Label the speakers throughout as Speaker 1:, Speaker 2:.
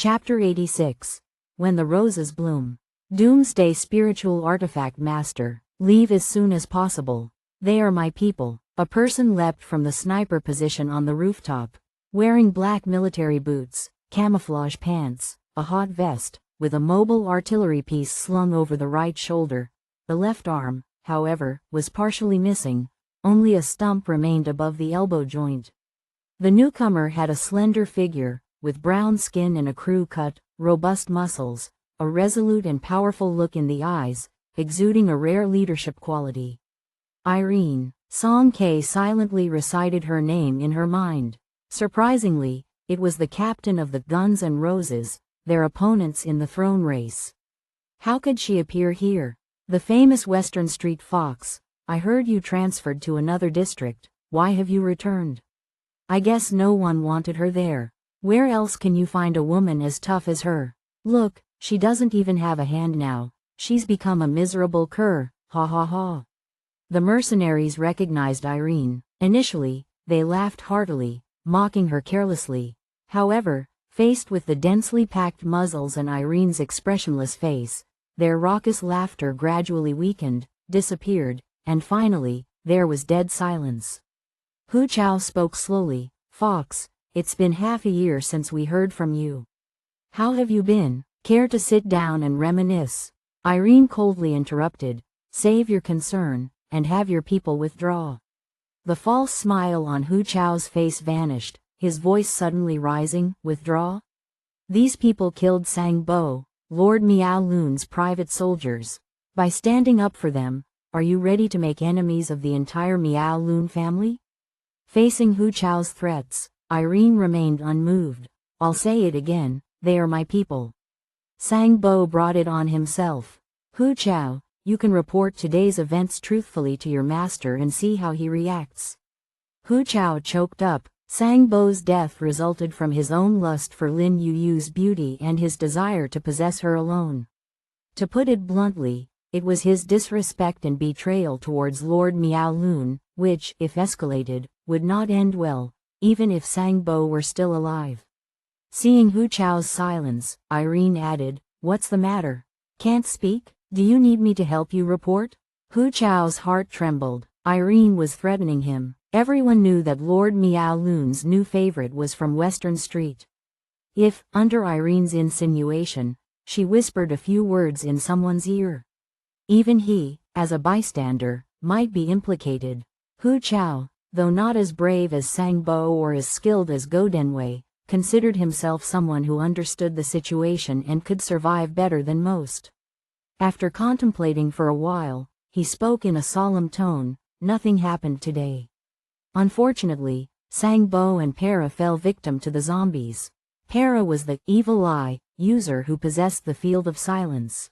Speaker 1: Chapter 86. When the Roses Bloom. Doomsday Spiritual Artifact Master. Leave as soon as possible. They are my people. A person leapt from the sniper position on the rooftop. Wearing black military boots, camouflage pants, a hot vest, with a mobile artillery piece slung over the right shoulder. The left arm, however, was partially missing. Only a stump remained above the elbow joint. The newcomer had a slender figure, with brown skin and a crew-cut, robust muscles, a resolute and powerful look in the eyes, exuding a rare leadership quality. Irene. Song K silently recited her name in her mind. Surprisingly, it was the captain of the Guns N' Roses, their opponents in the throne race. How could she appear here? The famous Western Street Fox. I heard you transferred to another district. Why have you returned? I guess no one wanted her there. Where else can you find a woman as tough as her? Look, she doesn't even have a hand now. She's become a miserable cur, ha ha ha. The mercenaries recognized Irene. Initially, they laughed heartily, mocking her carelessly. However, faced with the densely packed muzzles and Irene's expressionless face, their raucous laughter gradually weakened, disappeared, and finally, there was dead silence. Hu Chao spoke slowly. Fox, it's been half a year since we heard from you. How have you been? Care to sit down and reminisce? Irene coldly interrupted. Save your concern, and have your people withdraw. The false smile on Hu Chao's face vanished, his voice suddenly rising. Withdraw? These people killed Sang Bo, Lord Miao Lun's private soldiers. By standing up for them, are you ready to make enemies of the entire Miao Lun family? Facing Hu Chao's threats, Irene remained unmoved. I'll say it again, they are my people. Sang Bo brought it on himself. Hu Chao, you can report today's events truthfully to your master and see how he reacts. Hu Chao choked up. Sang Bo's death resulted from his own lust for Lin Yu's beauty and his desire to possess her alone. To put it bluntly, it was his disrespect and betrayal towards Lord Miao Lun, which, if escalated, would not end well, even if Sang Bo were still alive. Seeing Hu Chao's silence, Irene added, What's the matter? Can't speak? Do you need me to help you report? Hu Chao's heart trembled. Irene was threatening him. Everyone knew that Lord Miao Lun's new favorite was from Western Street. If, under Irene's insinuation, she whispered a few words in someone's ear, even he, as a bystander, might be implicated. Hu Chao, though not as brave as Sang Bo or as skilled as Go Denwei, considered himself someone who understood the situation and could survive better than most. After contemplating for a while, he spoke in a solemn tone. Nothing happened today. Unfortunately, Sang Bo and Para fell victim to the zombies. Para was the evil eye user who possessed the field of silence.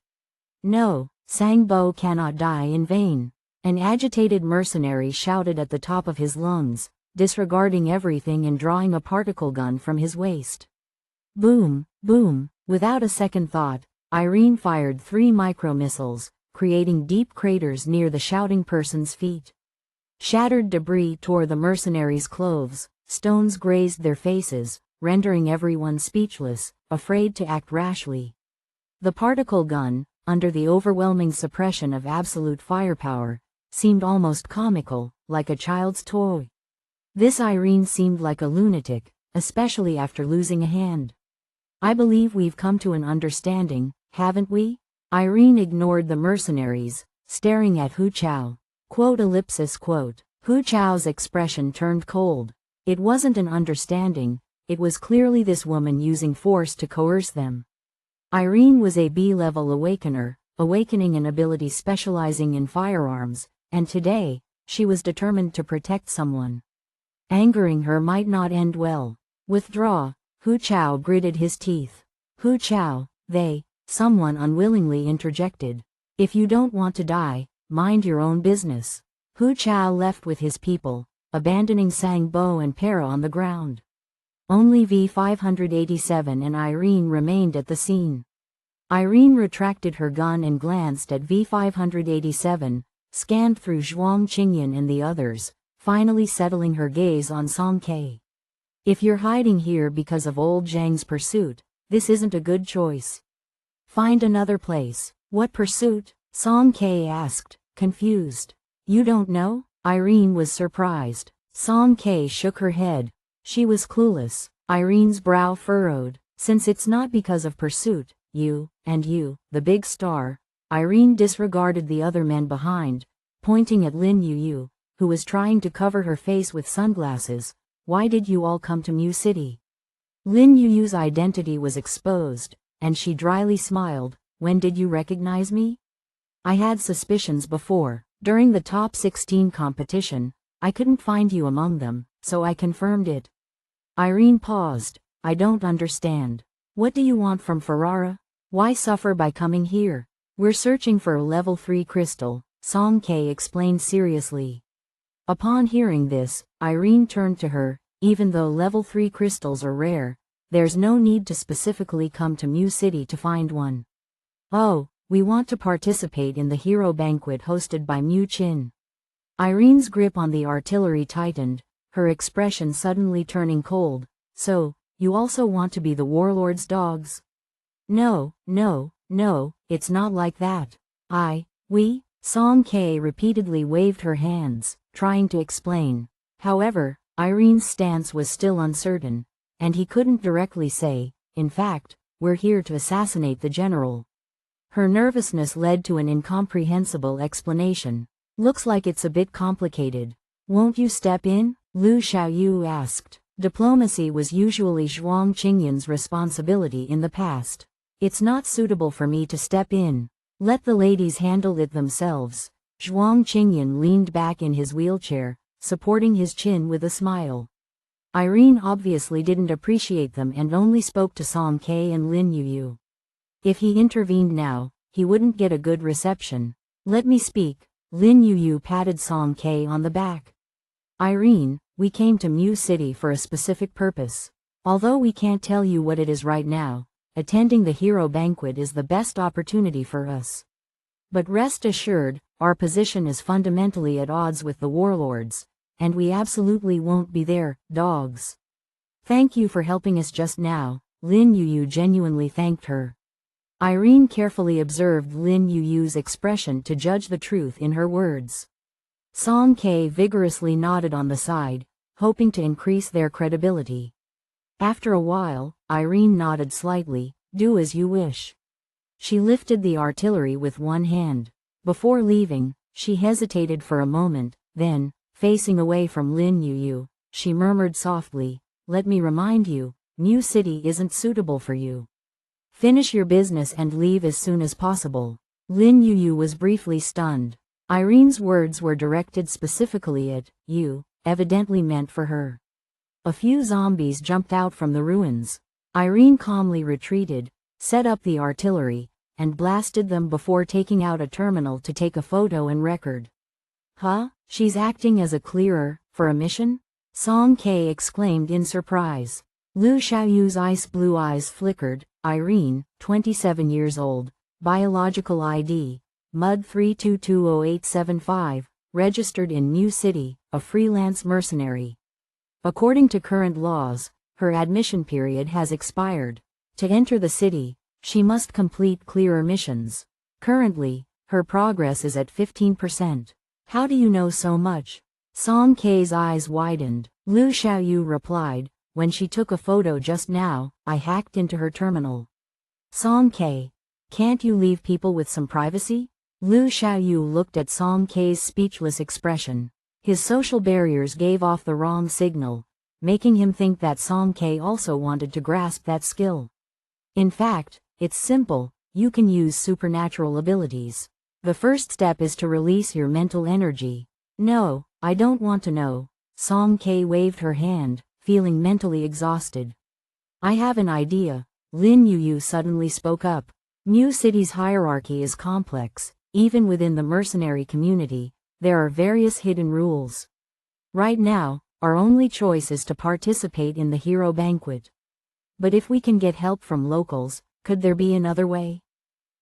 Speaker 1: No, Sang Bo cannot die in vain. An agitated mercenary shouted at the top of his lungs, disregarding everything and drawing a particle gun from his waist. Boom, boom, without a second thought, Irene fired 3 micro-missiles, creating deep craters near the shouting person's feet. Shattered debris tore the mercenaries' clothes, stones grazed their faces, rendering everyone speechless, afraid to act rashly. The particle gun, under the overwhelming suppression of absolute firepower, seemed almost comical, like a child's toy. This Irene seemed like a lunatic, especially after losing a hand. I believe we've come to an understanding, haven't we? Irene ignored the mercenaries, staring at Hu Chao. Hu Chao's expression turned cold. It wasn't an understanding, it was clearly this woman using force to coerce them. Irene was a B-level awakener, awakening an ability specializing in firearms, and today, she was determined to protect someone. Angering her might not end well. Withdraw, Hu Chao gritted his teeth. Hu Chao, someone unwillingly interjected. If you don't want to die, mind your own business. Hu Chao left with his people, abandoning Sang Bo and Para on the ground. Only V-587 and Irene remained at the scene. Irene retracted her gun and glanced at V-587, scanned through Zhuang Qingyan and the others, finally settling her gaze on Song K. If you're hiding here because of old Zhang's pursuit, This isn't a good choice. Find another place. What pursuit? Song K asked, confused. You don't know? Irene was surprised. Song K shook her head. She was clueless. Irene's brow furrowed. Since it's not because of pursuit, you, the big star. Irene disregarded the other men behind, pointing at Lin Yu, who was trying to cover her face with sunglasses. Why did you all come to Mu City? Lin Yu's identity was exposed, and she dryly smiled. When did you recognize me? I had suspicions before. During the top 16 competition, I couldn't find you among them, so I confirmed it. Irene paused. I don't understand. What do you want from Ferrara? Why suffer by coming here? We're searching for a level 3 crystal, Song K explained seriously. Upon hearing this, Irene turned to her. Even though level 3 crystals are rare, there's no need to specifically come to Mu City to find one. Oh, we want to participate in the hero banquet hosted by Mu Chin. Irene's grip on the artillery tightened, her expression suddenly turning cold. So, you also want to be the warlord's dogs? No, it's not like that. We, Song K repeatedly waved her hands, trying to explain. However, Irene's stance was still uncertain, and he couldn't directly say, in fact, we're here to assassinate the general. Her nervousness led to an incomprehensible explanation. Looks like it's a bit complicated. Won't you step in? Lu Xiaoyu asked. Diplomacy was usually Zhuang Qingyan's responsibility in the past. It's not suitable for me to step in. Let the ladies handle it themselves. Zhuang Qingyan leaned back in his wheelchair, supporting his chin with a smile. Irene obviously didn't appreciate them and only spoke to Song K and Lin Yu. If he intervened now, he wouldn't get a good reception. Let me speak. Lin Yu patted Song K on the back. Irene, we came to Mu City for a specific purpose. Although we can't tell you what it is right now, attending the hero banquet is the best opportunity for us. But rest assured, our position is fundamentally at odds with the warlords, and we absolutely won't be their dogs. Thank you for helping us just now. Lin Yu genuinely thanked her. Irene carefully observed Lin Yu's expression to judge the truth in her words. Song K vigorously nodded on the side, hoping to increase their credibility. After a while, Irene nodded slightly. Do as you wish. She lifted the artillery with one hand. Before leaving, she hesitated for a moment, then, facing away from Lin Yu, she murmured softly, let me remind you, Mu City isn't suitable for you. Finish your business and leave as soon as possible. Lin Yu was briefly stunned. Irene's words were directed specifically at you, evidently meant for her. A few zombies jumped out from the ruins. Irene calmly retreated, set up the artillery, and blasted them before taking out a terminal to take a photo and record. Huh? She's acting as a clearer, for a mission? Song K exclaimed in surprise. Lu Xiaoyu's ice blue eyes flickered. Irene, 27 years old, biological ID, MUD 3220875, registered in Mu City, a freelance mercenary. According to current laws, her admission period has expired. To enter the city, she must complete clearer missions. Currently, her progress is at 15%. How do you know so much? Song K's eyes widened. Lu Xiaoyu replied, when she took a photo just now, I hacked into her terminal. Song K, can't you leave people with some privacy? Lu Xiaoyu looked at Song K's speechless expression. His social barriers gave off the wrong signal, making him think that Song K also wanted to grasp that skill. In fact, it's simple, you can use supernatural abilities. The first step is to release your mental energy. No, I don't want to know. Song K waved her hand, feeling mentally exhausted. I have an idea. Lin Yu suddenly spoke up. Mu City's hierarchy is complex. Even within the mercenary community, there are various hidden rules. Right now, our only choice is to participate in the hero banquet. But if we can get help from locals, could there be another way?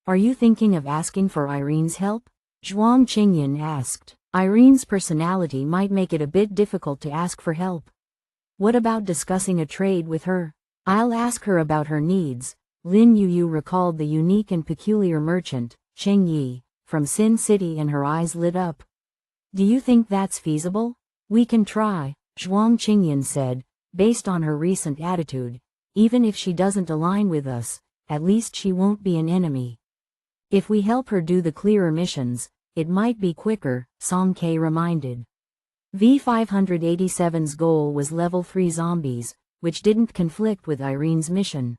Speaker 1: Are you thinking of asking for Irene's help? Zhuang Qingyan asked. Irene's personality might make it a bit difficult to ask for help. What about discussing a trade with her? I'll ask her about her needs. Lin Yu recalled the unique and peculiar merchant, Cheng Yi, from Sin City, and her eyes lit up. Do you think that's feasible? We can try, Zhuang Qingyan said, based on her recent attitude. Even if she doesn't align with us, at least she won't be an enemy. If we help her do the clearer missions, it might be quicker, Song Ke reminded. V-587's goal was level 3 zombies, which didn't conflict with Irene's mission.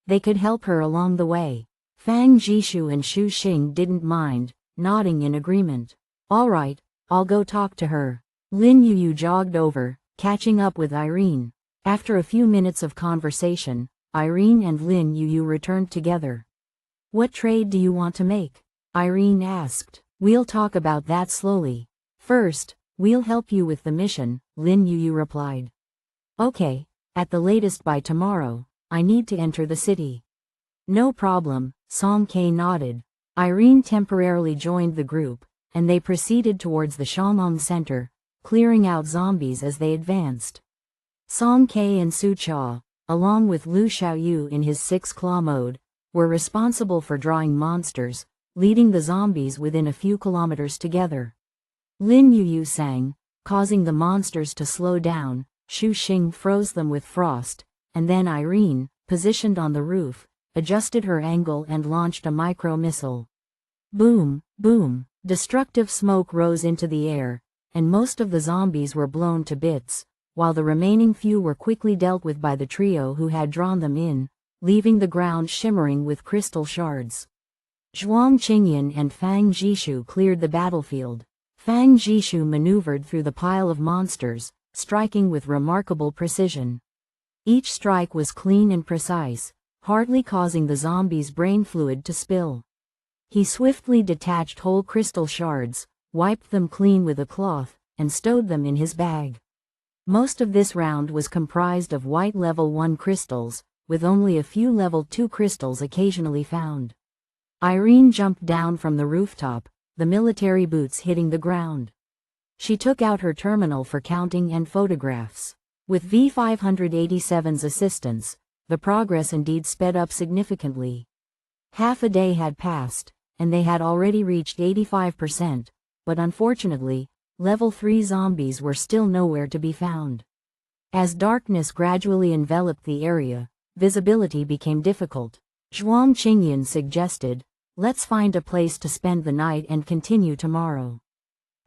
Speaker 1: They could help her along the way. Fang Jishu and Xu Xing didn't mind, nodding in agreement. All right, I'll go talk to her. Lin Yu jogged over, catching up with Irene. After a few minutes of conversation, Irene and Lin Yu returned together. What trade do you want to make? Irene asked. We'll talk about that slowly. First, we'll help you with the mission, Lin Yu replied. Okay, at the latest by tomorrow, I need to enter the city. No problem, Song Ke nodded. Irene temporarily joined the group, and they proceeded towards the Shamong Center, clearing out zombies as they advanced. Song Ke and Su Cha, along with Lu Xiaoyu in his 6-claw mode, were responsible for drawing monsters, leading the zombies within a few kilometers together. Lin Yu sang, causing the monsters to slow down. Xu Xing froze them with frost, and then Irene, positioned on the roof, adjusted her angle and launched a micro-missile. Boom, boom, destructive smoke rose into the air, and most of the zombies were blown to bits, while the remaining few were quickly dealt with by the trio who had drawn them in, leaving the ground shimmering with crystal shards. Zhuang Qingyan and Fang Jishu cleared the battlefield. Fang Jishu maneuvered through the pile of monsters, striking with remarkable precision. Each strike was clean and precise, hardly causing the zombies' brain fluid to spill. He swiftly detached whole crystal shards, wiped them clean with a cloth, and stowed them in his bag. Most of this round was comprised of white level 1 crystals, with only a few level 2 crystals occasionally found. Irene jumped down from the rooftop, the military boots hitting the ground. She took out her terminal for counting and photographs. With V-587's assistance, the progress indeed sped up significantly. Half a day had passed, and they had already reached 85%, but unfortunately, level 3 zombies were still nowhere to be found. As darkness gradually enveloped the area, visibility became difficult. Zhuang Qingyan suggested, let's find a place to spend the night and continue tomorrow.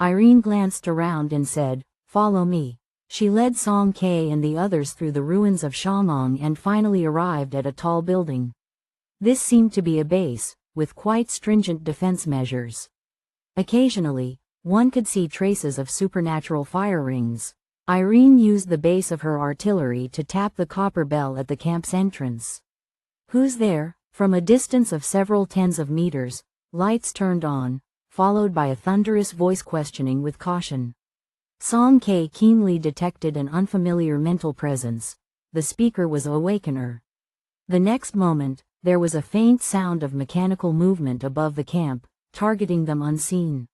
Speaker 1: Irene glanced around and said, follow me. She led Song Ke and the others through the ruins of Shamong and finally arrived at a tall building. This seemed to be a base, with quite stringent defense measures. Occasionally, one could see traces of supernatural fire rings. Irene used the base of her artillery to tap the copper bell at the camp's entrance. Who's there? From a distance of several tens of meters, lights turned on, followed by a thunderous voice questioning with caution. Song Ke keenly detected an unfamiliar mental presence. The speaker was Awakener. The next moment, there was a faint sound of mechanical movement above the camp, targeting them unseen.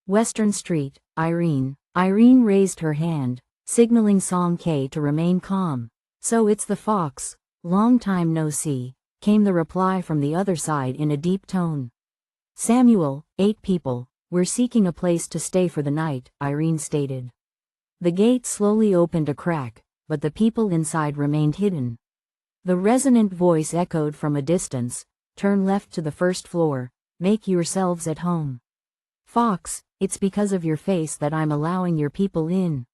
Speaker 1: Western Street, Irene. Irene raised her hand, signaling Song Ke to remain calm. So it's the Fox. Long time no see, came the reply from the other side in a deep tone. Samuel, 8 people, we're seeking a place to stay for the night, Irene stated. The gate slowly opened a crack, but the people inside remained hidden. The resonant voice echoed from a distance, turn left to the first floor, make yourselves at home. Fox, it's because of your face that I'm allowing your people in.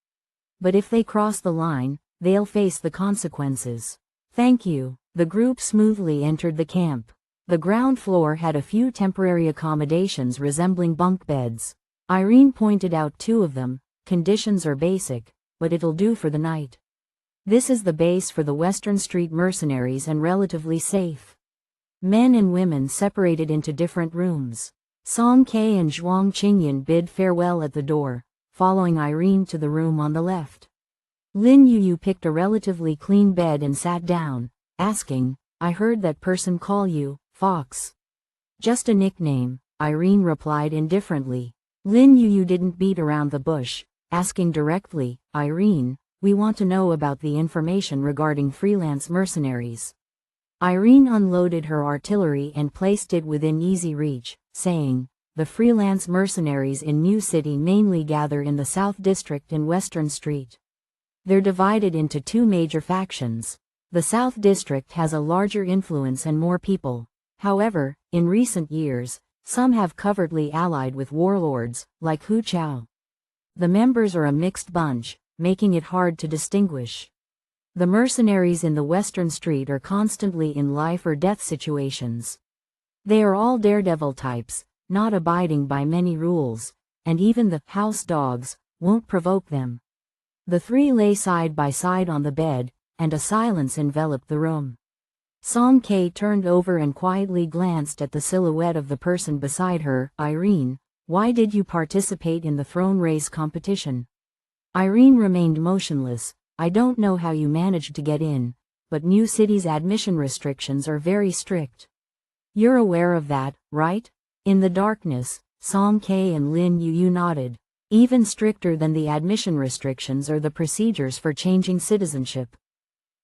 Speaker 1: But if they cross the line, they'll face the consequences. Thank you. The group smoothly entered the camp. The ground floor had a few temporary accommodations resembling bunk beds. Irene pointed out 2 of them. Conditions are basic, but it'll do for the night. This is the base for the Western Street mercenaries and relatively safe. Men and women separated into different rooms. Song Ke and Zhuang Qingyan bid farewell at the door, following Irene to the room on the left. Lin Yu picked a relatively clean bed and sat down, asking, I heard that person call you, Fox. Just a nickname, Irene replied indifferently. Lin Yu didn't beat around the bush, asking directly, Irene, We want to know about the information regarding freelance mercenaries. Irene unloaded her artillery and placed it within easy reach, saying, "The freelance mercenaries in New City mainly gather in the South District and Western Street. They're divided into two major factions. The South District has a larger influence and more people. However, in recent years, some have covertly allied with warlords, like Hu Chao. The members are a mixed bunch, making it hard to distinguish. The mercenaries in the Western Street are constantly in life or death situations. They are all daredevil types, not abiding by many rules, and even the house dogs won't provoke them." The three lay side by side on the bed, and a silence enveloped the room. Song Kei turned over and quietly glanced at the silhouette of the person beside her. "Irene, why did you participate in the throne race competition?" Irene remained motionless. "I don't know how you managed to get in, but New City's admission restrictions are very strict. You're aware of that, right?" In the darkness, Song Kei and Lin Yu nodded. "Even stricter than the admission restrictions are the procedures for changing citizenship.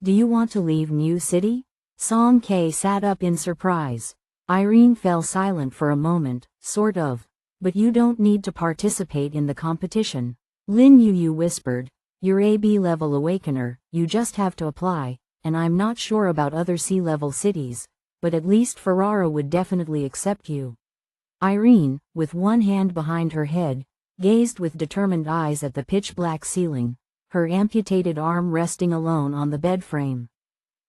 Speaker 1: Do you want to leave New City?" Song Kei sat up in surprise. Irene fell silent for a moment. "Sort of. But you don't need to participate in the competition." Lin Yu whispered, "You're a B-level awakener, you just have to apply, and I'm not sure about other C-level cities, but at least Ferrara would definitely accept you." Irene, with one hand behind her head, gazed with determined eyes at the pitch-black ceiling, her amputated arm resting alone on the bed frame.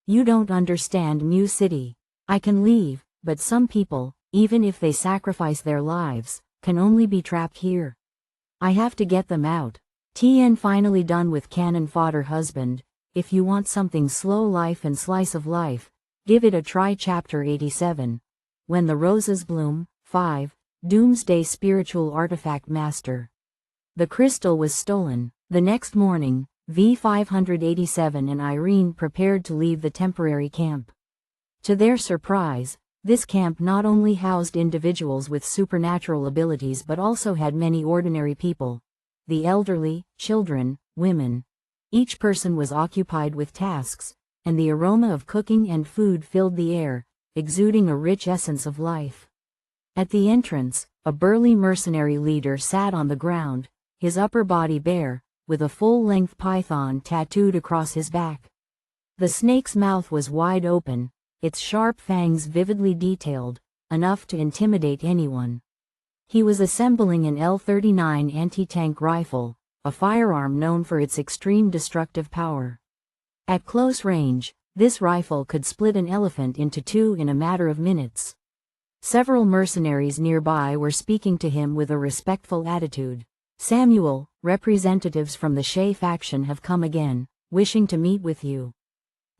Speaker 1: "You don't understand New City. I can leave, but some people, even if they sacrifice their lives, can only be trapped here. I have to get them out. Tien finally done with cannon fodder husband. If you want something slow life and slice of life, give it a try." Chapter 87. When the Roses Bloom. 5. Doomsday Spiritual Artifact Master. The crystal was stolen. The next morning, V-587 and Irene prepared to leave the temporary camp. To their surprise, this camp not only housed individuals with supernatural abilities but also had many ordinary people. The elderly, children, women. Each person was occupied with tasks, and the aroma of cooking and food filled the air, exuding a rich essence of life. At the entrance, a burly mercenary leader sat on the ground, his upper body bare, with a full-length python tattooed across his back. The snake's mouth was wide open, its sharp fangs vividly detailed, enough to intimidate anyone. He was assembling an L-39 anti-tank rifle, a firearm known for its extreme destructive power. At close range, this rifle could split an elephant into two in a matter of minutes. Several mercenaries nearby were speaking to him with a respectful attitude. "Samuel, representatives from the Shay faction have come again, wishing to meet with you."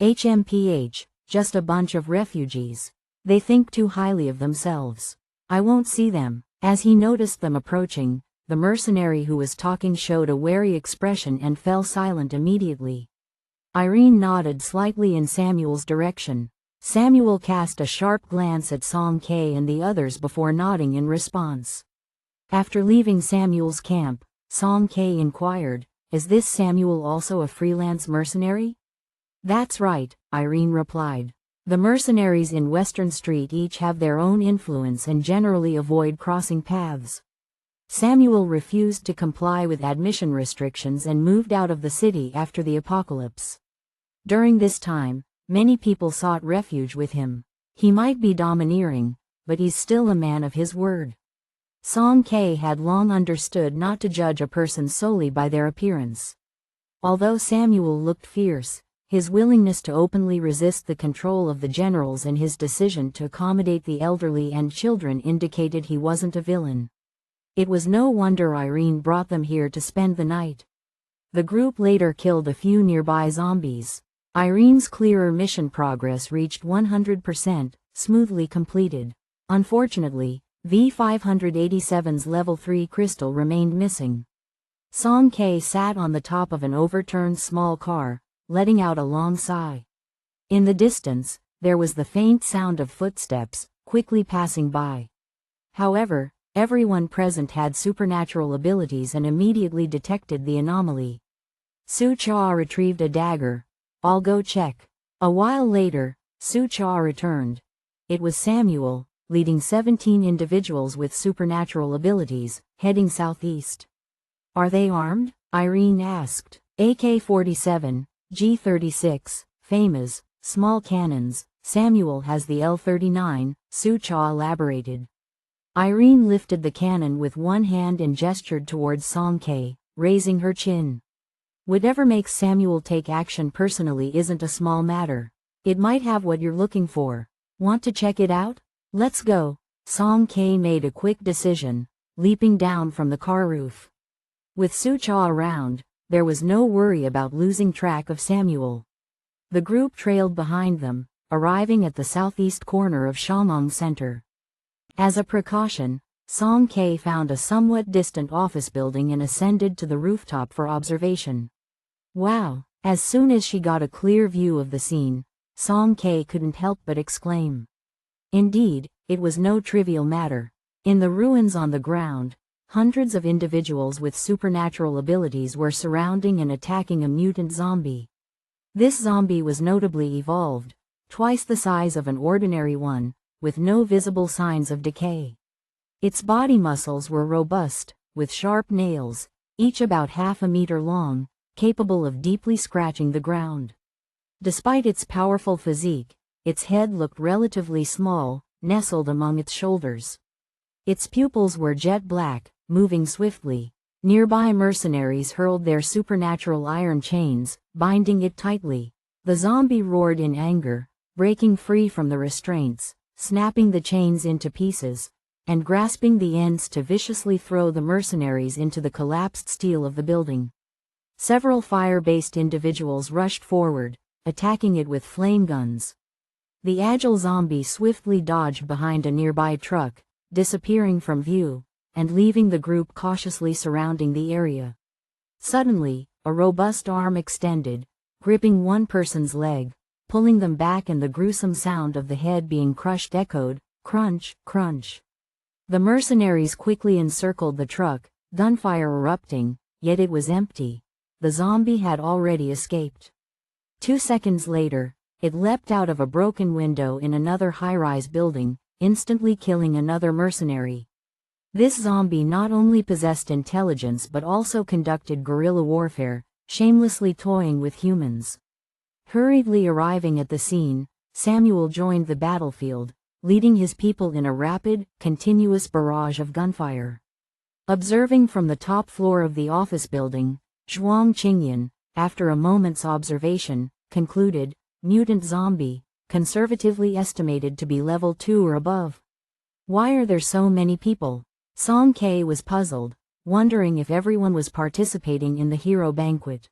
Speaker 1: "HMPH, just a bunch of refugees. They think too highly of themselves. I won't see them." As he noticed them approaching, the mercenary who was talking showed a wary expression and fell silent immediately. Irene nodded slightly in Samuel's direction. Samuel cast a sharp glance at Song Kei and the others before nodding in response. After leaving Samuel's camp, Song Kei inquired, "Is this Samuel also a freelance mercenary?" "That's right," Irene replied. "The mercenaries in Western Street each have their own influence and generally avoid crossing paths." Samuel refused to comply with admission restrictions and moved out of the city after the apocalypse. During this time, many people sought refuge with him. He might be domineering, but he's still a man of his word. Song Kei had long understood not to judge a person solely by their appearance. Although Samuel looked fierce, his willingness to openly resist the control of the generals and his decision to accommodate the elderly and children indicated he wasn't a villain. It was no wonder Irene brought them here to spend the night. The group later killed a few nearby zombies. Irene's clearer mission progress reached 100%, smoothly completed. Unfortunately, V-587's level 3 crystal remained missing. Song Kei sat on the top of an overturned small car, letting out a long sigh. In the distance, there was the faint sound of footsteps, quickly passing by. However, everyone present had supernatural abilities and immediately detected the anomaly. Su Cha retrieved a dagger. I'll go check. A while later, Su Cha returned. It was Samuel, leading 17 individuals with supernatural abilities, heading southeast. Are they armed? Irene asked. AK-47, G-36, FAMAs, small cannons. Samuel has the L-39, Su Cha elaborated. Irene lifted the cannon with one hand and gestured towards Song K, raising her chin. Whatever makes Samuel take action personally isn't a small matter. It might have what you're looking for. Want to check it out? Let's go. Song K made a quick decision, leaping down from the car roof. With Su Cha around, there was no worry about losing track of Samuel. The group trailed behind them, arriving at the southeast corner of Shamong Center. As a precaution, Song K found a somewhat distant office building and ascended to the rooftop for observation. Wow! As soon as she got a clear view of the scene, Song K couldn't help but exclaim. Indeed, it was no trivial matter. In the ruins on the ground, hundreds of individuals with supernatural abilities were surrounding and attacking a mutant zombie. This zombie was notably evolved, twice the size of an ordinary one, with no visible signs of decay. Its body muscles were robust, with sharp nails, each about half a meter long, capable of deeply scratching the ground. Despite its powerful physique, its head looked relatively small, nestled among its shoulders. Its pupils were jet black, moving swiftly. Nearby mercenaries hurled their supernatural iron chains, binding it tightly. The zombie roared in anger, breaking free from the restraints, snapping the chains into pieces, and grasping the ends to viciously throw the mercenaries into the collapsed steel of the building. Several fire-based individuals rushed forward, attacking it with flame guns. The agile zombie swiftly dodged behind a nearby truck, disappearing from view, and leaving the group cautiously surrounding the area. Suddenly, a robust arm extended, gripping one person's leg, pulling them back, and the gruesome sound of the head being crushed echoed, crunch, crunch. The mercenaries quickly encircled the truck, gunfire erupting, yet it was empty. The zombie had already escaped. 2 seconds later, it leapt out of a broken window in another high-rise building, instantly killing another mercenary. This zombie not only possessed intelligence but also conducted guerrilla warfare, shamelessly toying with humans. Hurriedly arriving at the scene, Samuel joined the battlefield, leading his people in a rapid, continuous barrage of gunfire. Observing from the top floor of the office building, Zhuang Qingyan, after a moment's observation, concluded, mutant zombie, conservatively estimated to be level 2 or above. Why are there so many people? Song K was puzzled, wondering if everyone was participating in the hero banquet.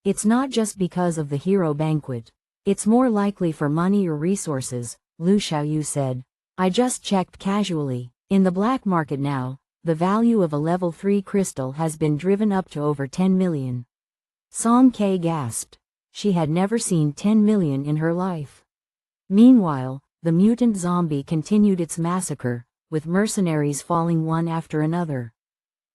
Speaker 1: It's not just because of the hero banquet. It's more likely for money or resources, Lu Xiaoyu said. I just checked casually. In the black market now, the value of a level 3 crystal has been driven up to over 10 million. Song K gasped. She had never seen 10 million in her life. Meanwhile, the mutant zombie continued its massacre, with mercenaries falling one after another.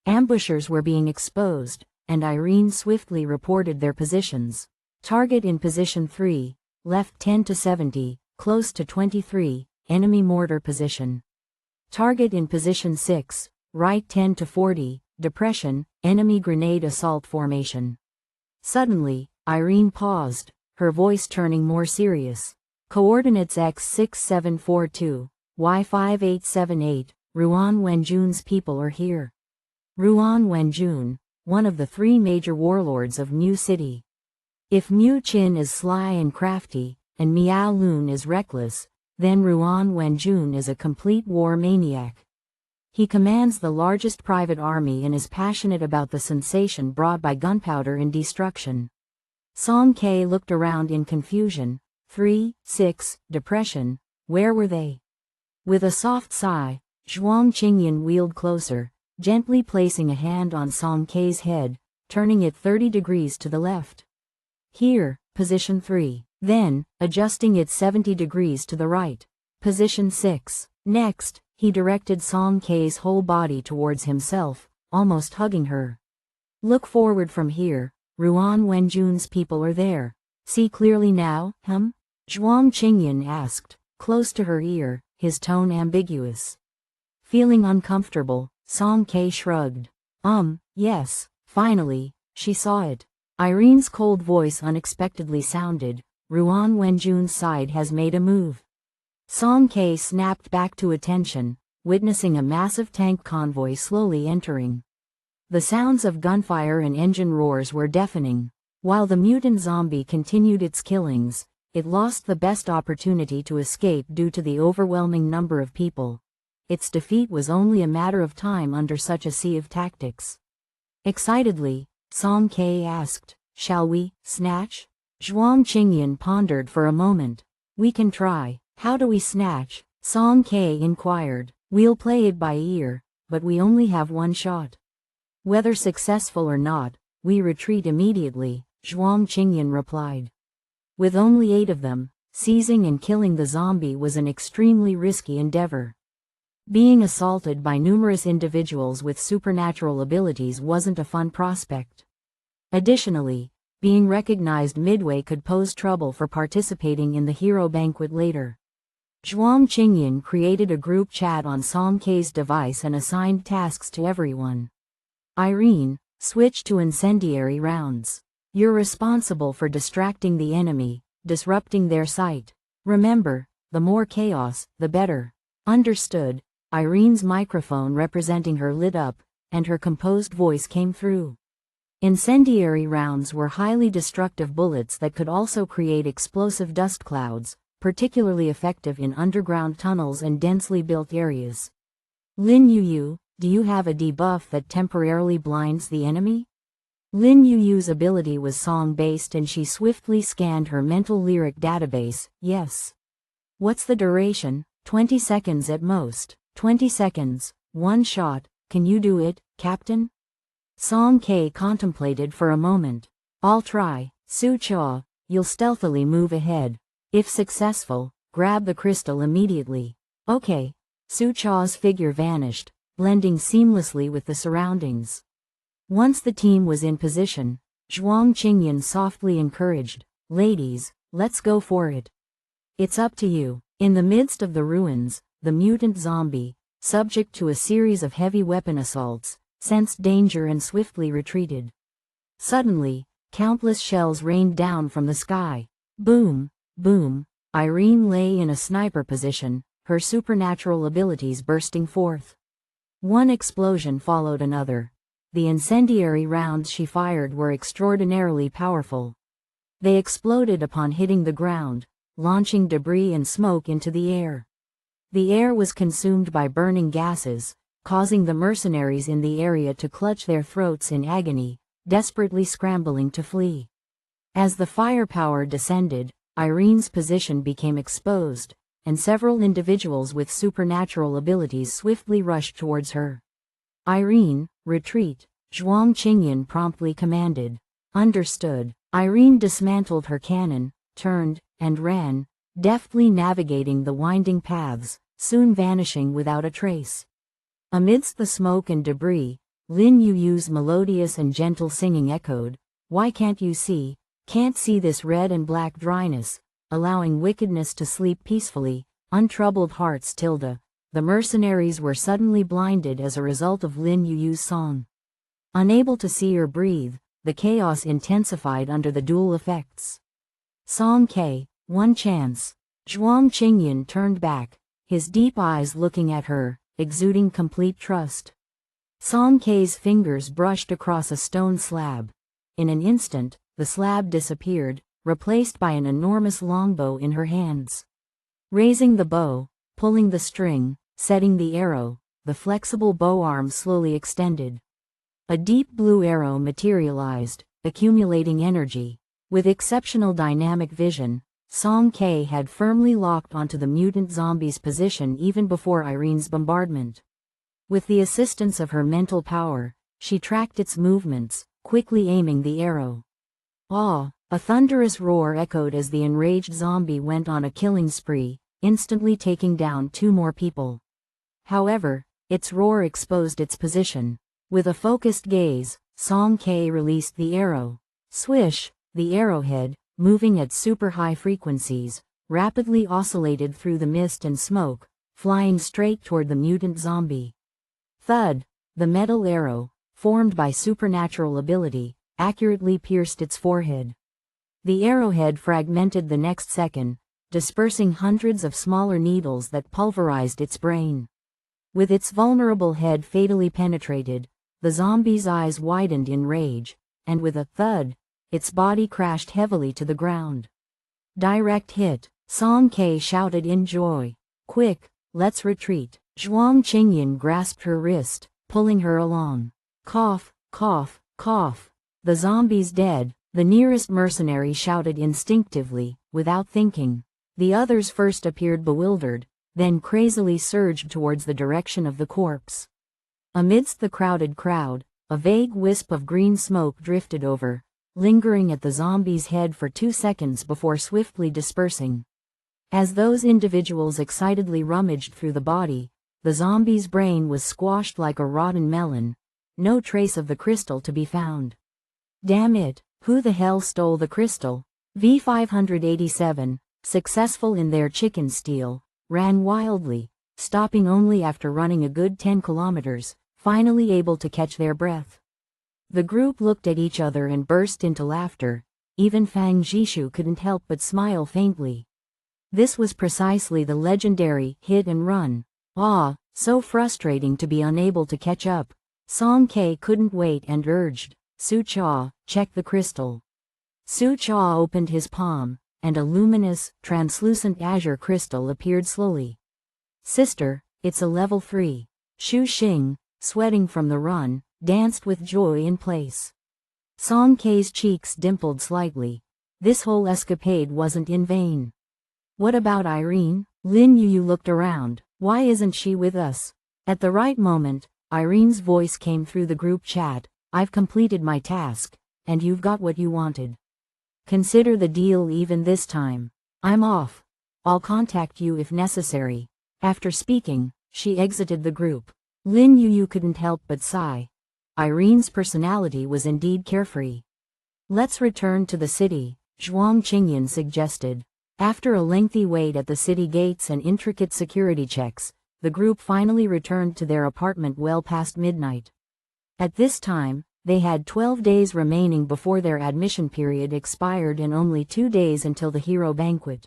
Speaker 1: Ambushers were being exposed, and Irene swiftly reported their positions. Target in position 3, left 10 to 70, close to 23, enemy mortar position. Target in position 6, right 10 to 40, depression, enemy grenade assault formation. Suddenly, Irene paused, her voice turning more serious. Coordinates X6742, Y5878, Ruan Wenjun's people are here. Ruan Wenjun, one of the 3 major warlords of Mu City. If Mu Qin is sly and crafty, and Miao Lun is reckless, then Ruan Wenjun is a complete war maniac. He commands the largest private army and is passionate about the sensation brought by gunpowder and destruction. Song K looked around in confusion. 3, 6, depression, where were they? With a soft sigh, Zhuang Qingyan wheeled closer, gently placing a hand on Song K's head, turning it 30 degrees to the left. Here, position 3. Then, adjusting it 70 degrees to the right. Position 6. Next, he directed Song K's whole body towards himself, almost hugging her. Look forward from here, Ruan Wenjun's people are there. See clearly now, hum? Zhuang Qingyan asked, close to her ear, his tone ambiguous. Feeling uncomfortable, Song Ke shrugged. Yes, finally, she saw it. Irene's cold voice unexpectedly sounded. Ruan Wenjun's side has made a move. Song Ke snapped back to attention, witnessing a massive tank convoy slowly entering. The sounds of gunfire and engine roars were deafening. While the mutant zombie continued its killings, it lost the best opportunity to escape due to the overwhelming number of people. Its defeat was only a matter of time under such a sea of tactics. Excitedly, Song Ke asked, "Shall we, snatch?" Zhuang Qingyan pondered for a moment. "We can try. How do we snatch?" Song Ke inquired. "We'll play it by ear, but we only have one shot. Whether successful or not, we retreat immediately," Zhuang Qingyan replied. With only 8 of them, seizing and killing the zombie was an extremely risky endeavor. Being assaulted by numerous individuals with supernatural abilities wasn't a fun prospect. Additionally, being recognized midway could pose trouble for participating in the hero banquet later. Zhuang Qingyan created a group chat on Song Ke's device and assigned tasks to everyone. Irene, switch to incendiary rounds. You're responsible for distracting the enemy, disrupting their sight. Remember, the more chaos, the better. Understood. Irene's microphone representing her lit up, and her composed voice came through. Incendiary rounds were highly destructive bullets that could also create explosive dust clouds, particularly effective in underground tunnels and densely built areas. Lin Yuyu, do you have a debuff that temporarily blinds the enemy? Lin Yuyu's ability was song-based and she swiftly scanned her mental lyric database. Yes. What's the duration? 20 seconds at most. 20 seconds, 1 shot. Can you do it, Captain? Song Ke contemplated for a moment. I'll try. Su Cha, you'll stealthily move ahead. If successful, grab the crystal immediately. Okay. Su Cha's figure vanished, blending seamlessly with the surroundings. Once the team was in position, Zhuang Qingyan softly encouraged, "Ladies, let's go for it. It's up to you." In the midst of the ruins, the mutant zombie, subject to a series of heavy weapon assaults, sensed danger and swiftly retreated. Suddenly, countless shells rained down from the sky. Boom, boom. Irene lay in a sniper position, her supernatural abilities bursting forth. One explosion followed another. The incendiary rounds she fired were extraordinarily powerful. They exploded upon hitting the ground, launching debris and smoke into the air. The air was consumed by burning gases, causing the mercenaries in the area to clutch their throats in agony, desperately scrambling to flee. As the firepower descended, Irene's position became exposed, and several individuals with supernatural abilities swiftly rushed towards her. "Irene, retreat," Zhuang Qingyan promptly commanded. Understood. Irene dismantled her cannon, turned, and ran, deftly navigating the winding paths, soon vanishing without a trace. Amidst the smoke and debris, Lin Yuyu's melodious and gentle singing echoed, "Why can't you see? Can't see this red and black dryness, allowing wickedness to sleep peacefully, untroubled hearts." The mercenaries were suddenly blinded as a result of Lin Yuyu's song. Unable to see or breathe, the chaos intensified under the dual effects. Song Ke, one chance. Zhuang Qingyan turned back, his deep eyes looking at her, exuding complete trust. Song Ke's fingers brushed across a stone slab. In an instant, the slab disappeared, replaced by an enormous longbow in her hands. Raising the bow, pulling the string, setting the arrow, the flexible bow arm slowly extended. A deep blue arrow materialized, accumulating energy. With exceptional dynamic vision, Song Ke had firmly locked onto the mutant zombie's position even before Irene's bombardment. With the assistance of her mental power, she tracked its movements, quickly aiming the arrow. A thunderous roar echoed as the enraged zombie went on a killing spree, instantly taking down 2 more people. However, its roar exposed its position. With a focused gaze, Song Ke released the arrow. Swish, the arrowhead, moving at super high frequencies, rapidly oscillated through the mist and smoke, flying straight toward the mutant zombie. Thud, the metal arrow, formed by supernatural ability, accurately pierced its forehead. The arrowhead fragmented the next second, dispersing hundreds of smaller needles that pulverized its brain. With its vulnerable head fatally penetrated, the zombie's eyes widened in rage, and with a thud, its body crashed heavily to the ground. Direct hit, Song Ke shouted in joy. Quick, let's retreat. Zhuang Qingyan grasped her wrist, pulling her along. Cough, cough, cough. The zombie's dead, the nearest mercenary shouted instinctively, without thinking. The others first appeared bewildered, then crazily surged towards the direction of the corpse. Amidst the crowded crowd, a vague wisp of green smoke drifted over, lingering at the zombie's head for 2 seconds before swiftly dispersing. As those individuals excitedly rummaged through the body, the zombie's brain was squashed like a rotten melon, no trace of the crystal to be found. Damn it, who the hell stole the crystal? V-587, successful in their chicken steal, ran wildly, stopping only after running a good 10 kilometers, finally able to catch their breath. The group looked at each other and burst into laughter. Even Fang Jishu couldn't help but smile faintly. This was precisely the legendary hit and run. Ah, so frustrating to be unable to catch up. Song Ke couldn't wait and urged, Su Cha, check the crystal. Su Cha opened his palm, and a luminous, translucent azure crystal appeared slowly. Sister, it's a level 3. Shu Xing, sweating from the run, danced with joy in place. Song Ke's cheeks dimpled slightly. This whole escapade wasn't in vain. What about Irene? Lin Yu looked around. Why isn't she with us? At the right moment, Irene's voice came through the group chat. I've completed my task, and you've got what you wanted. Consider the deal even this time. I'm off. I'll contact you if necessary. After speaking, she exited the group. Lin Yu couldn't help but sigh. Irene's personality was indeed carefree. Let's return to the city, Zhuang Qingyan suggested. After a lengthy wait at the city gates and intricate security checks, the group finally returned to their apartment well past midnight. At this time, they had 12 days remaining before their admission period expired and only 2 days until the hero banquet.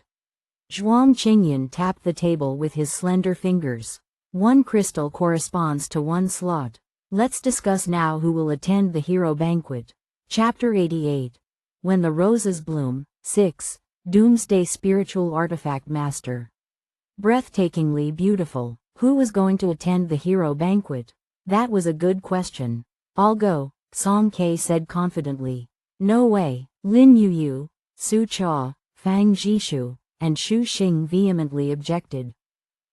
Speaker 1: Zhuang Qingyan tapped the table with his slender fingers. 1 crystal corresponds to 1 slot. Let's discuss now who will attend the hero banquet. Chapter 88. When the Roses Bloom, 6. Doomsday Spiritual Artifact Master. Breathtakingly beautiful. Who was going to attend the hero banquet? That was a good question. I'll go, Song Ke said confidently. No way. Lin Yu, Su Cha, Fang Jishu, and Shu Xing vehemently objected.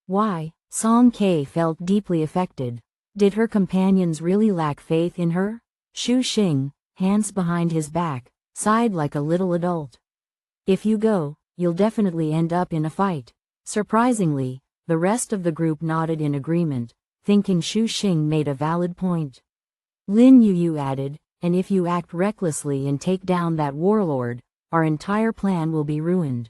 Speaker 1: Why? Song Ke felt deeply affected. Did her companions really lack faith in her? Shu Xing, hands behind his back, sighed like a little adult. If you go, you'll definitely end up in a fight. Surprisingly, the rest of the group nodded in agreement, thinking Shu Xing made a valid point. Lin Yu added, and if you act recklessly and take down that warlord, our entire plan will be ruined.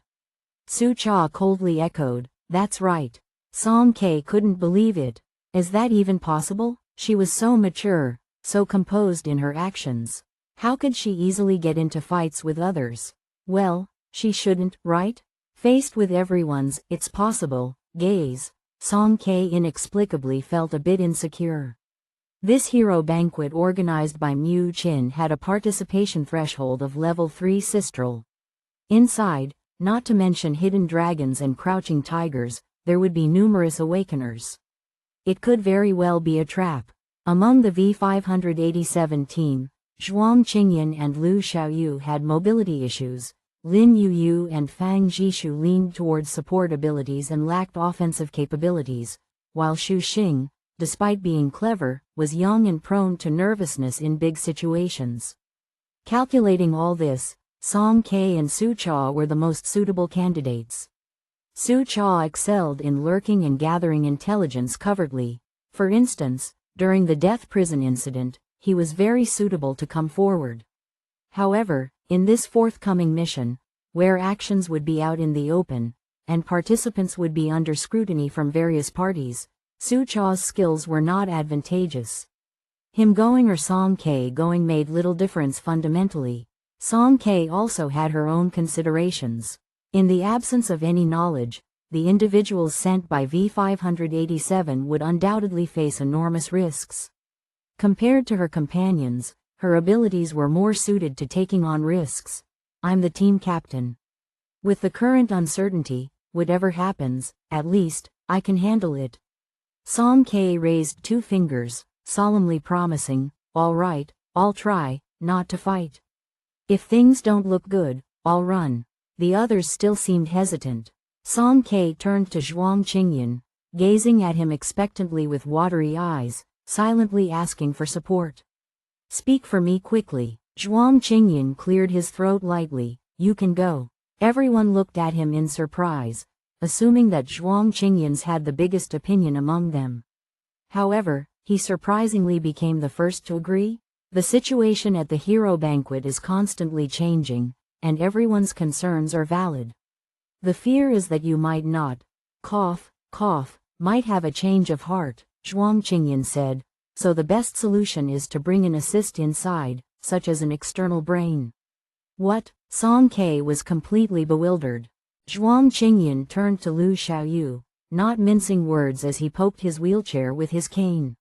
Speaker 1: Su Cha coldly echoed, that's right. Song Ke couldn't believe it. Is that even possible? She was so mature, so composed in her actions. How could she easily get into fights with others? Well, she shouldn't, right? Faced with everyone's "it's possible" gaze, Song Ke inexplicably felt a bit insecure. This hero banquet organized by Mu Qin had a participation threshold of level 3 Sistral. Inside, not to mention hidden dragons and crouching tigers, there would be numerous awakeners. It could very well be a trap. Among the V-587 team, Zhuang Qingyan and Lu Xiaoyu had mobility issues. Lin Yu and Fang Jishu leaned towards support abilities and lacked offensive capabilities, while Shu Xing, despite being clever, was young and prone to nervousness in big situations. Calculating all this, Song Ke and Su Cha were the most suitable candidates. Su Cha excelled in lurking and gathering intelligence covertly. For instance, during the death prison incident, he was very suitable to come forward. However, in this forthcoming mission, where actions would be out in the open, and participants would be under scrutiny from various parties, Su Cha's skills were not advantageous. Him going or Song K going made little difference fundamentally. Song K also had her own considerations. In the absence of any knowledge, the individuals sent by V-587 would undoubtedly face enormous risks. Compared to her companions, her abilities were more suited to taking on risks. I'm the team captain. With the current uncertainty, whatever happens, at least, I can handle it. Song K raised 2 fingers, solemnly promising, all right, I'll try not to fight. If things don't look good, I'll run. The others still seemed hesitant. Song K turned to Zhuang Qingyan, gazing at him expectantly with watery eyes, silently asking for support. Speak for me quickly. Zhuang Qingyan cleared his throat lightly. You can go. Everyone looked at him in surprise, assuming that Zhuang Qingyan's had the biggest opinion among them. However, he surprisingly became the first to agree. The situation at the hero banquet is constantly changing, and everyone's concerns are valid. The fear is that you might not, might have a change of heart, Zhuang Qingyan said, so the best solution is to bring an assist inside, such as an external brain. What? Song K was completely bewildered. Zhuang Qingyan turned to Lu Xiaoyu, not mincing words as he poked his wheelchair with his cane.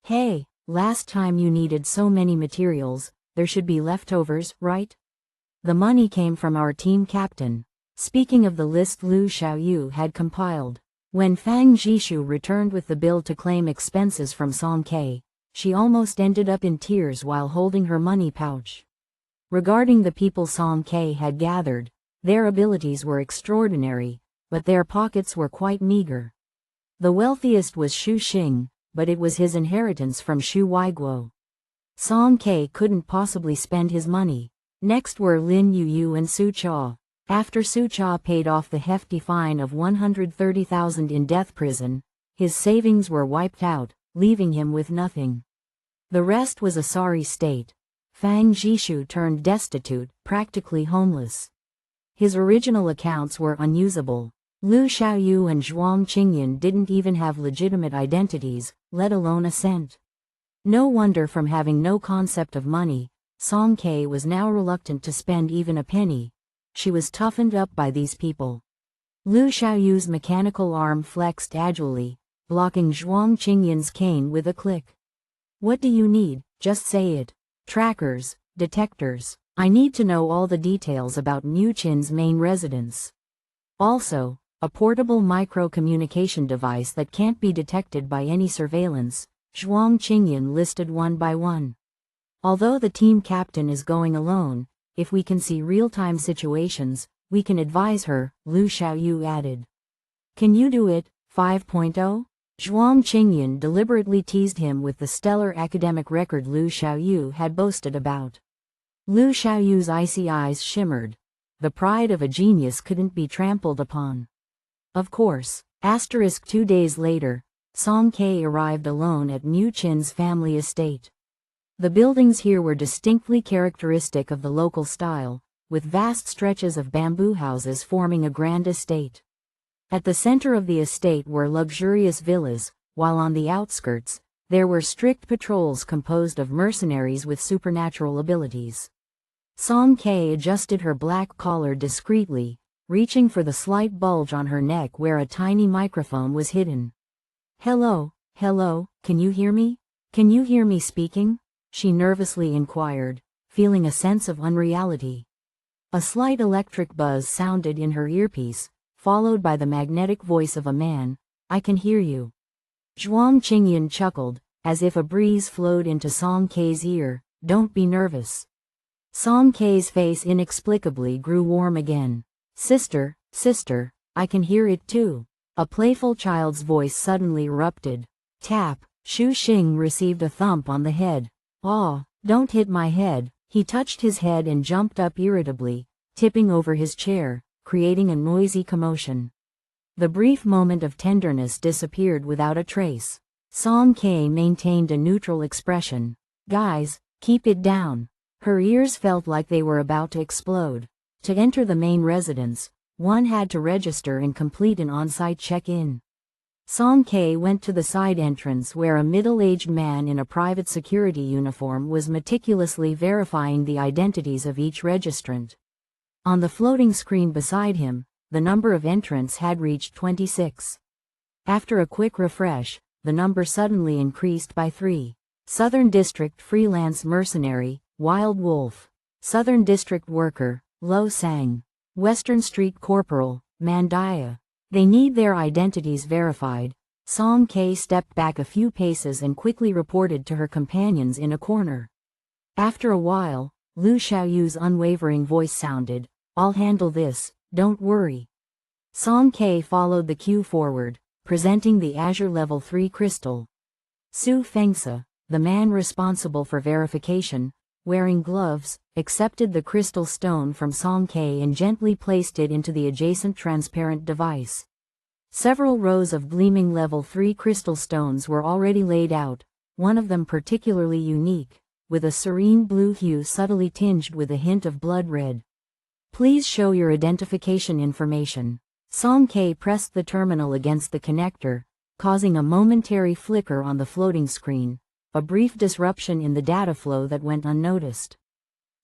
Speaker 1: Hey, last time you needed so many materials, there should be leftovers, right? The money came from our team captain. Speaking of the list Lu Xiaoyu had compiled, when Fang Jishu returned with the bill to claim expenses from Song K, she almost ended up in tears while holding her money pouch. Regarding the people Song K had gathered, their abilities were extraordinary, but their pockets were quite meager. The wealthiest was Xu Xing, but it was his inheritance from Xu Weiguo. Song K couldn't possibly spend his money. Next were Lin Yuyu and Su Cha. After Su Cha paid off the hefty fine of 130,000 in death prison, his savings were wiped out, leaving him with nothing. The rest was a sorry state. Fang Jishu turned destitute, practically homeless. His original accounts were unusable. Lu Xiaoyu and Zhuang Qingyan didn't even have legitimate identities, let alone a cent. No wonder from having no concept of money, Song K was now reluctant to spend even a penny. She was toughened up by these people. Lu Xiaoyu's mechanical arm flexed agilely, blocking Zhuang Qingyan's cane with a click. What do you need? Just say it. Trackers, detectors. I need to know all the details about Mu Qin's main residence. Also, a portable micro-communication device that can't be detected by any surveillance, Zhuang Qingyan listed one by one. Although the team captain is going alone, if we can see real-time situations, we can advise her, Lu Xiaoyu added. Can you do it, 5.0? Zhuang Qingyan deliberately teased him with the stellar academic record Lu Xiaoyu had boasted about. Lu Xiaoyu's icy eyes shimmered. The pride of a genius couldn't be trampled upon. Of course. 2 days later, Song K arrived alone at Mu Qin's family estate. The buildings here were distinctly characteristic of the local style, with vast stretches of bamboo houses forming a grand estate. At the center of the estate were luxurious villas, while on the outskirts, there were strict patrols composed of mercenaries with supernatural abilities. Song K adjusted her black collar discreetly, reaching for the slight bulge on her neck where a tiny microphone was hidden. Hello, can you hear me? Can you hear me speaking? She nervously inquired, feeling a sense of unreality. A slight electric buzz sounded in her earpiece, followed by the magnetic voice of a man. I can hear you. Zhuang Qingyan chuckled, as if a breeze flowed into Song K's ear. Don't be nervous. Song K's face inexplicably grew warm again. Sister, I can hear it too. A playful child's voice suddenly erupted. Tap. Xu Xing received a thump on the head. Aw, don't hit my head. He touched his head and jumped up irritably, tipping over his chair, creating a noisy commotion. The brief moment of tenderness disappeared without a trace. Song K maintained a neutral expression. Guys, keep it down. Her ears felt like they were about to explode. To enter the main residence, one had to register and complete an on-site check-in. Song K went to the side entrance where a middle-aged man in a private security uniform was meticulously verifying the identities of each registrant. On the floating screen beside him, the number of entrants had reached 26. After a quick refresh, the number suddenly increased by 3. Southern District Freelance Mercenary, Wild Wolf. Southern District Worker, Lo Sang. Western Street Corporal, Mandaya. They need their identities verified. Song K stepped back a few paces and quickly reported to her companions in a corner. After a while, Lu Xiaoyu's unwavering voice sounded, "I'll handle this, don't worry." Song K followed the cue forward, presenting the Azure Level 3 crystal. Su Fengsa, the man responsible for verification, wearing gloves, accepted the crystal stone from Song K and gently placed it into the adjacent transparent device. Several rows of gleaming level 3 crystal stones were already laid out, one of them particularly unique, with a serene blue hue subtly tinged with a hint of blood red. "Please show your identification information." Song K pressed the terminal against the connector, causing a momentary flicker on the floating screen, a brief disruption in the data flow that went unnoticed.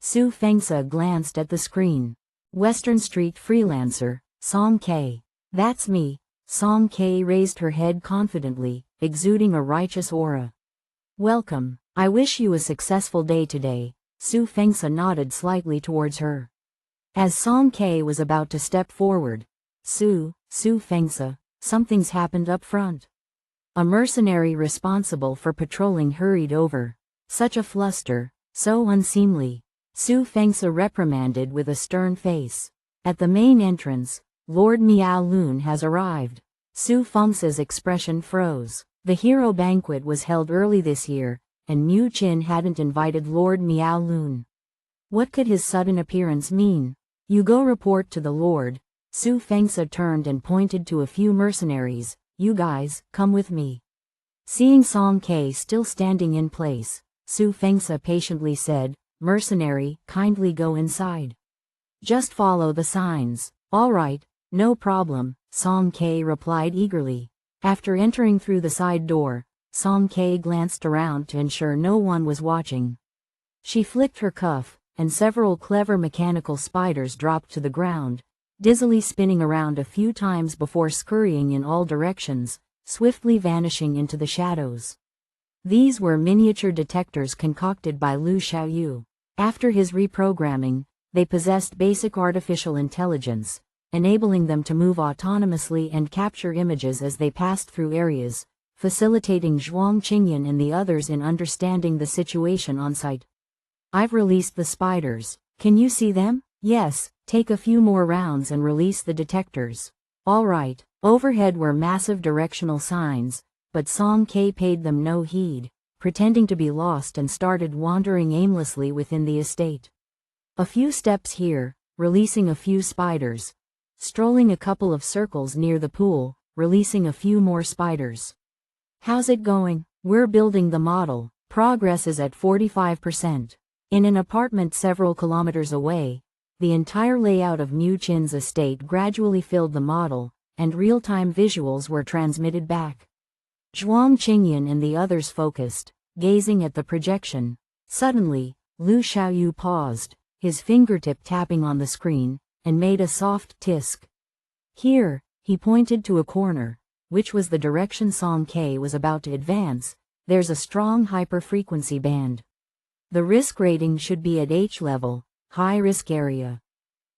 Speaker 1: Su Fengsa glanced at the screen. "Western Street Freelancer, Song K." "That's me." Song K raised her head confidently, exuding a righteous aura. "Welcome. I wish you a successful day today." Su Fengsa nodded slightly towards her. As Song K was about to step forward, Su Fengsa, something's happened up front." A mercenary responsible for patrolling hurried over. "Such a fluster, so unseemly." Su Fengsa reprimanded with a stern face. At the main entrance, Lord Miao Lun has arrived. Su Fengsa's expression froze. The hero banquet was held early this year, and Mu Qin hadn't invited Lord Miao Lun. What could his sudden appearance mean? "You go report to the Lord." Su Fengsa turned and pointed to a few mercenaries. "You guys, come with me." Seeing Song K still standing in place, Su Fengsa patiently said, "Mercenary, kindly go inside. Just follow the signs." "All right, no problem," Song K replied eagerly. After entering through the side door, Song K glanced around to ensure no one was watching. She flicked her cuff, and several clever mechanical spiders dropped to the ground, dizzily spinning around a few times before scurrying in all directions, swiftly vanishing into the shadows. These were miniature detectors concocted by Lu Xiaoyu. After his reprogramming, they possessed basic artificial intelligence, enabling them to move autonomously and capture images as they passed through areas, facilitating Zhuang Qingyan and the others in understanding the situation on site. "I've released the spiders. Can you see them?" "Yes, take a few more rounds and release the detectors." "All right." Overhead were massive directional signs, but Song K paid them no heed, pretending to be lost and started wandering aimlessly within the estate. A few steps here, releasing a few spiders. Strolling a couple of circles near the pool, releasing a few more spiders. "How's it going?" "We're building the model. Progress is at 45%. In an apartment several kilometers away, the entire layout of Mu Qin's estate gradually filled the model, and real-time visuals were transmitted back. Zhuang Qingyan and the others focused, gazing at the projection. Suddenly, Lu Xiaoyu paused, his fingertip tapping on the screen, and made a soft tisk. "Here," he pointed to a corner, which was the direction Song K was about to advance. "There's a strong hyper-frequency band. The risk rating should be at H level, high risk area.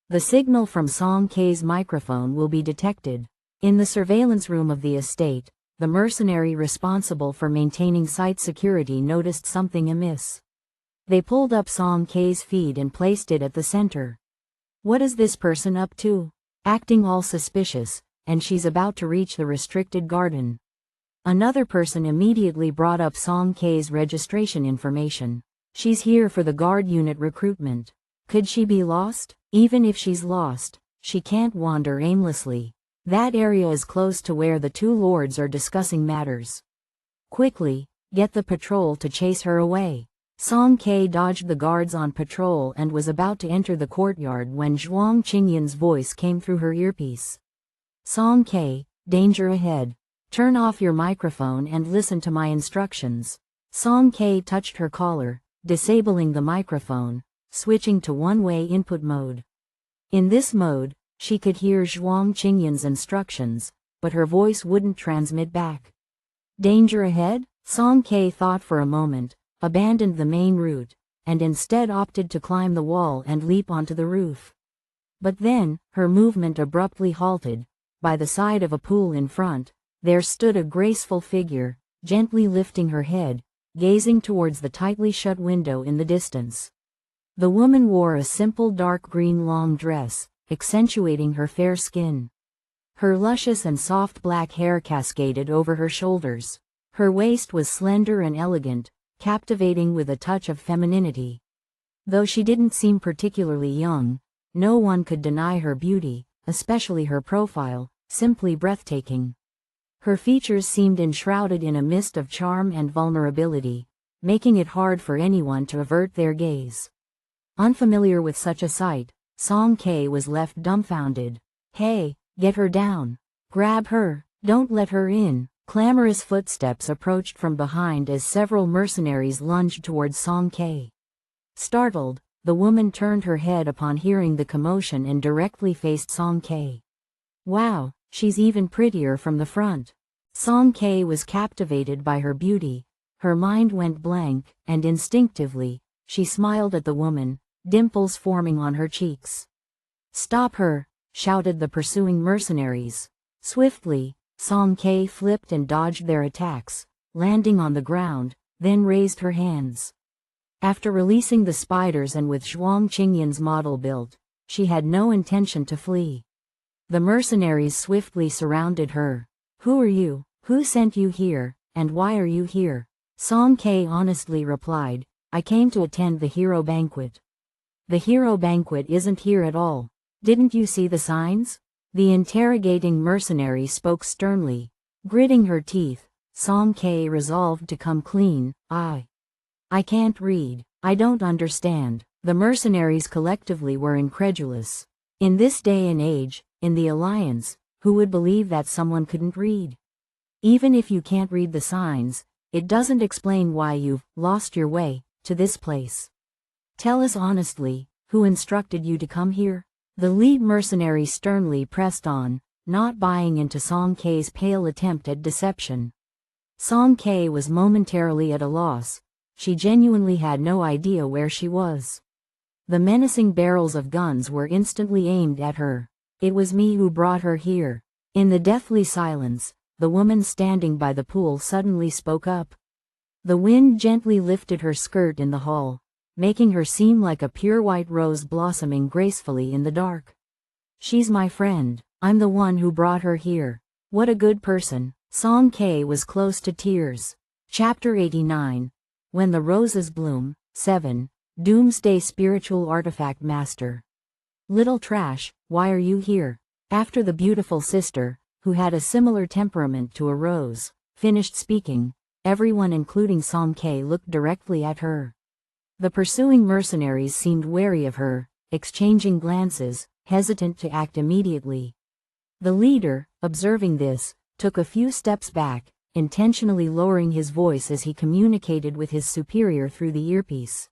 Speaker 1: The signal from Song K's microphone will be detected." In the surveillance room of the estate, the mercenary responsible for maintaining site security noticed something amiss. They pulled up Song K's feed and placed it at the center. "What is this person up to? Acting all suspicious, and she's about to reach the restricted garden." Another person immediately brought up Song K's registration information. "She's here for the guard unit recruitment. Could she be lost?" "Even if she's lost, she can't wander aimlessly. That area is close to where the two lords are discussing matters. Quickly, get the patrol to chase her away." Song Ke dodged the guards on patrol and was about to enter the courtyard when Zhuang Qingyan's voice came through her earpiece. Song Ke, danger ahead. Turn off your microphone and listen to my instructions. Song Ke touched her collar, disabling the microphone, switching to one-way input mode. In this mode, she could hear Zhuang Qingyan's instructions, but her voice wouldn't transmit back. Danger ahead? Song Ke thought for a moment, abandoned the main route, and instead opted to climb the wall and leap onto the roof. But then, her movement abruptly halted. By the side of a pool in front, there stood a graceful figure, gently lifting her head, gazing towards the tightly shut window in the distance. The woman wore a simple dark green long dress, accentuating her fair skin. Her luscious and soft black hair cascaded over her shoulders. Her waist was slender and elegant, captivating with a touch of femininity. Though she didn't seem particularly young, no one could deny her beauty, especially her profile, simply breathtaking. Her features seemed enshrouded in a mist of charm and vulnerability, making it hard for anyone to avert their gaze. Unfamiliar with such a sight, Song Ke was left dumbfounded. Hey, get her down. Grab her, don't let her in. Clamorous footsteps approached from behind as several mercenaries lunged towards Song Ke. Startled, the woman turned her head upon hearing the commotion and directly faced Song Ke. Wow, she's even prettier from the front. Song Ke was captivated by her beauty. Her mind went blank, and instinctively, she smiled at the woman, dimples forming on her cheeks. Stop her, shouted the pursuing mercenaries. Swiftly, Song Ke flipped and dodged their attacks, landing on the ground, then raised her hands. After releasing the spiders and with Zhuang Qingyan's model built, she had no intention to flee. The mercenaries swiftly surrounded her. Who are you? Who sent you here, and why are you here? Song Ke honestly replied, I came to attend the hero banquet. The hero banquet isn't here at all. Didn't you see the signs? The interrogating mercenary spoke sternly. Gritting her teeth, Song Ke resolved to come clean. I can't read. I don't understand. The mercenaries collectively were incredulous. In this day and age, in the Alliance, who would believe that someone couldn't read? Even if you can't read the signs, it doesn't explain why you've lost your way to this place. Tell us honestly, who instructed you to come here? The lead mercenary sternly pressed on, not buying into Song Ke's pale attempt at deception. Song Ke was momentarily at a loss. She genuinely had no idea where she was. The menacing barrels of guns were instantly aimed at her. It was me who brought her here. In the deathly silence, the woman standing by the pool suddenly spoke up. The wind gently lifted her skirt in the hall, making her seem like a pure white rose blossoming gracefully in the dark. She's my friend. I'm the one who brought her here. What a good person. Song Ke was close to tears. Chapter 89. When the Roses Bloom. 7. Doomsday Spiritual Artifact Master. Little trash, why are you here? After the beautiful sister, who had a similar temperament to a rose, finished speaking, everyone including Song Ke looked directly at her. The pursuing mercenaries seemed wary of her, exchanging glances, hesitant to act immediately. The leader, observing this, took a few steps back, intentionally lowering his voice as he communicated with his superior through the earpiece.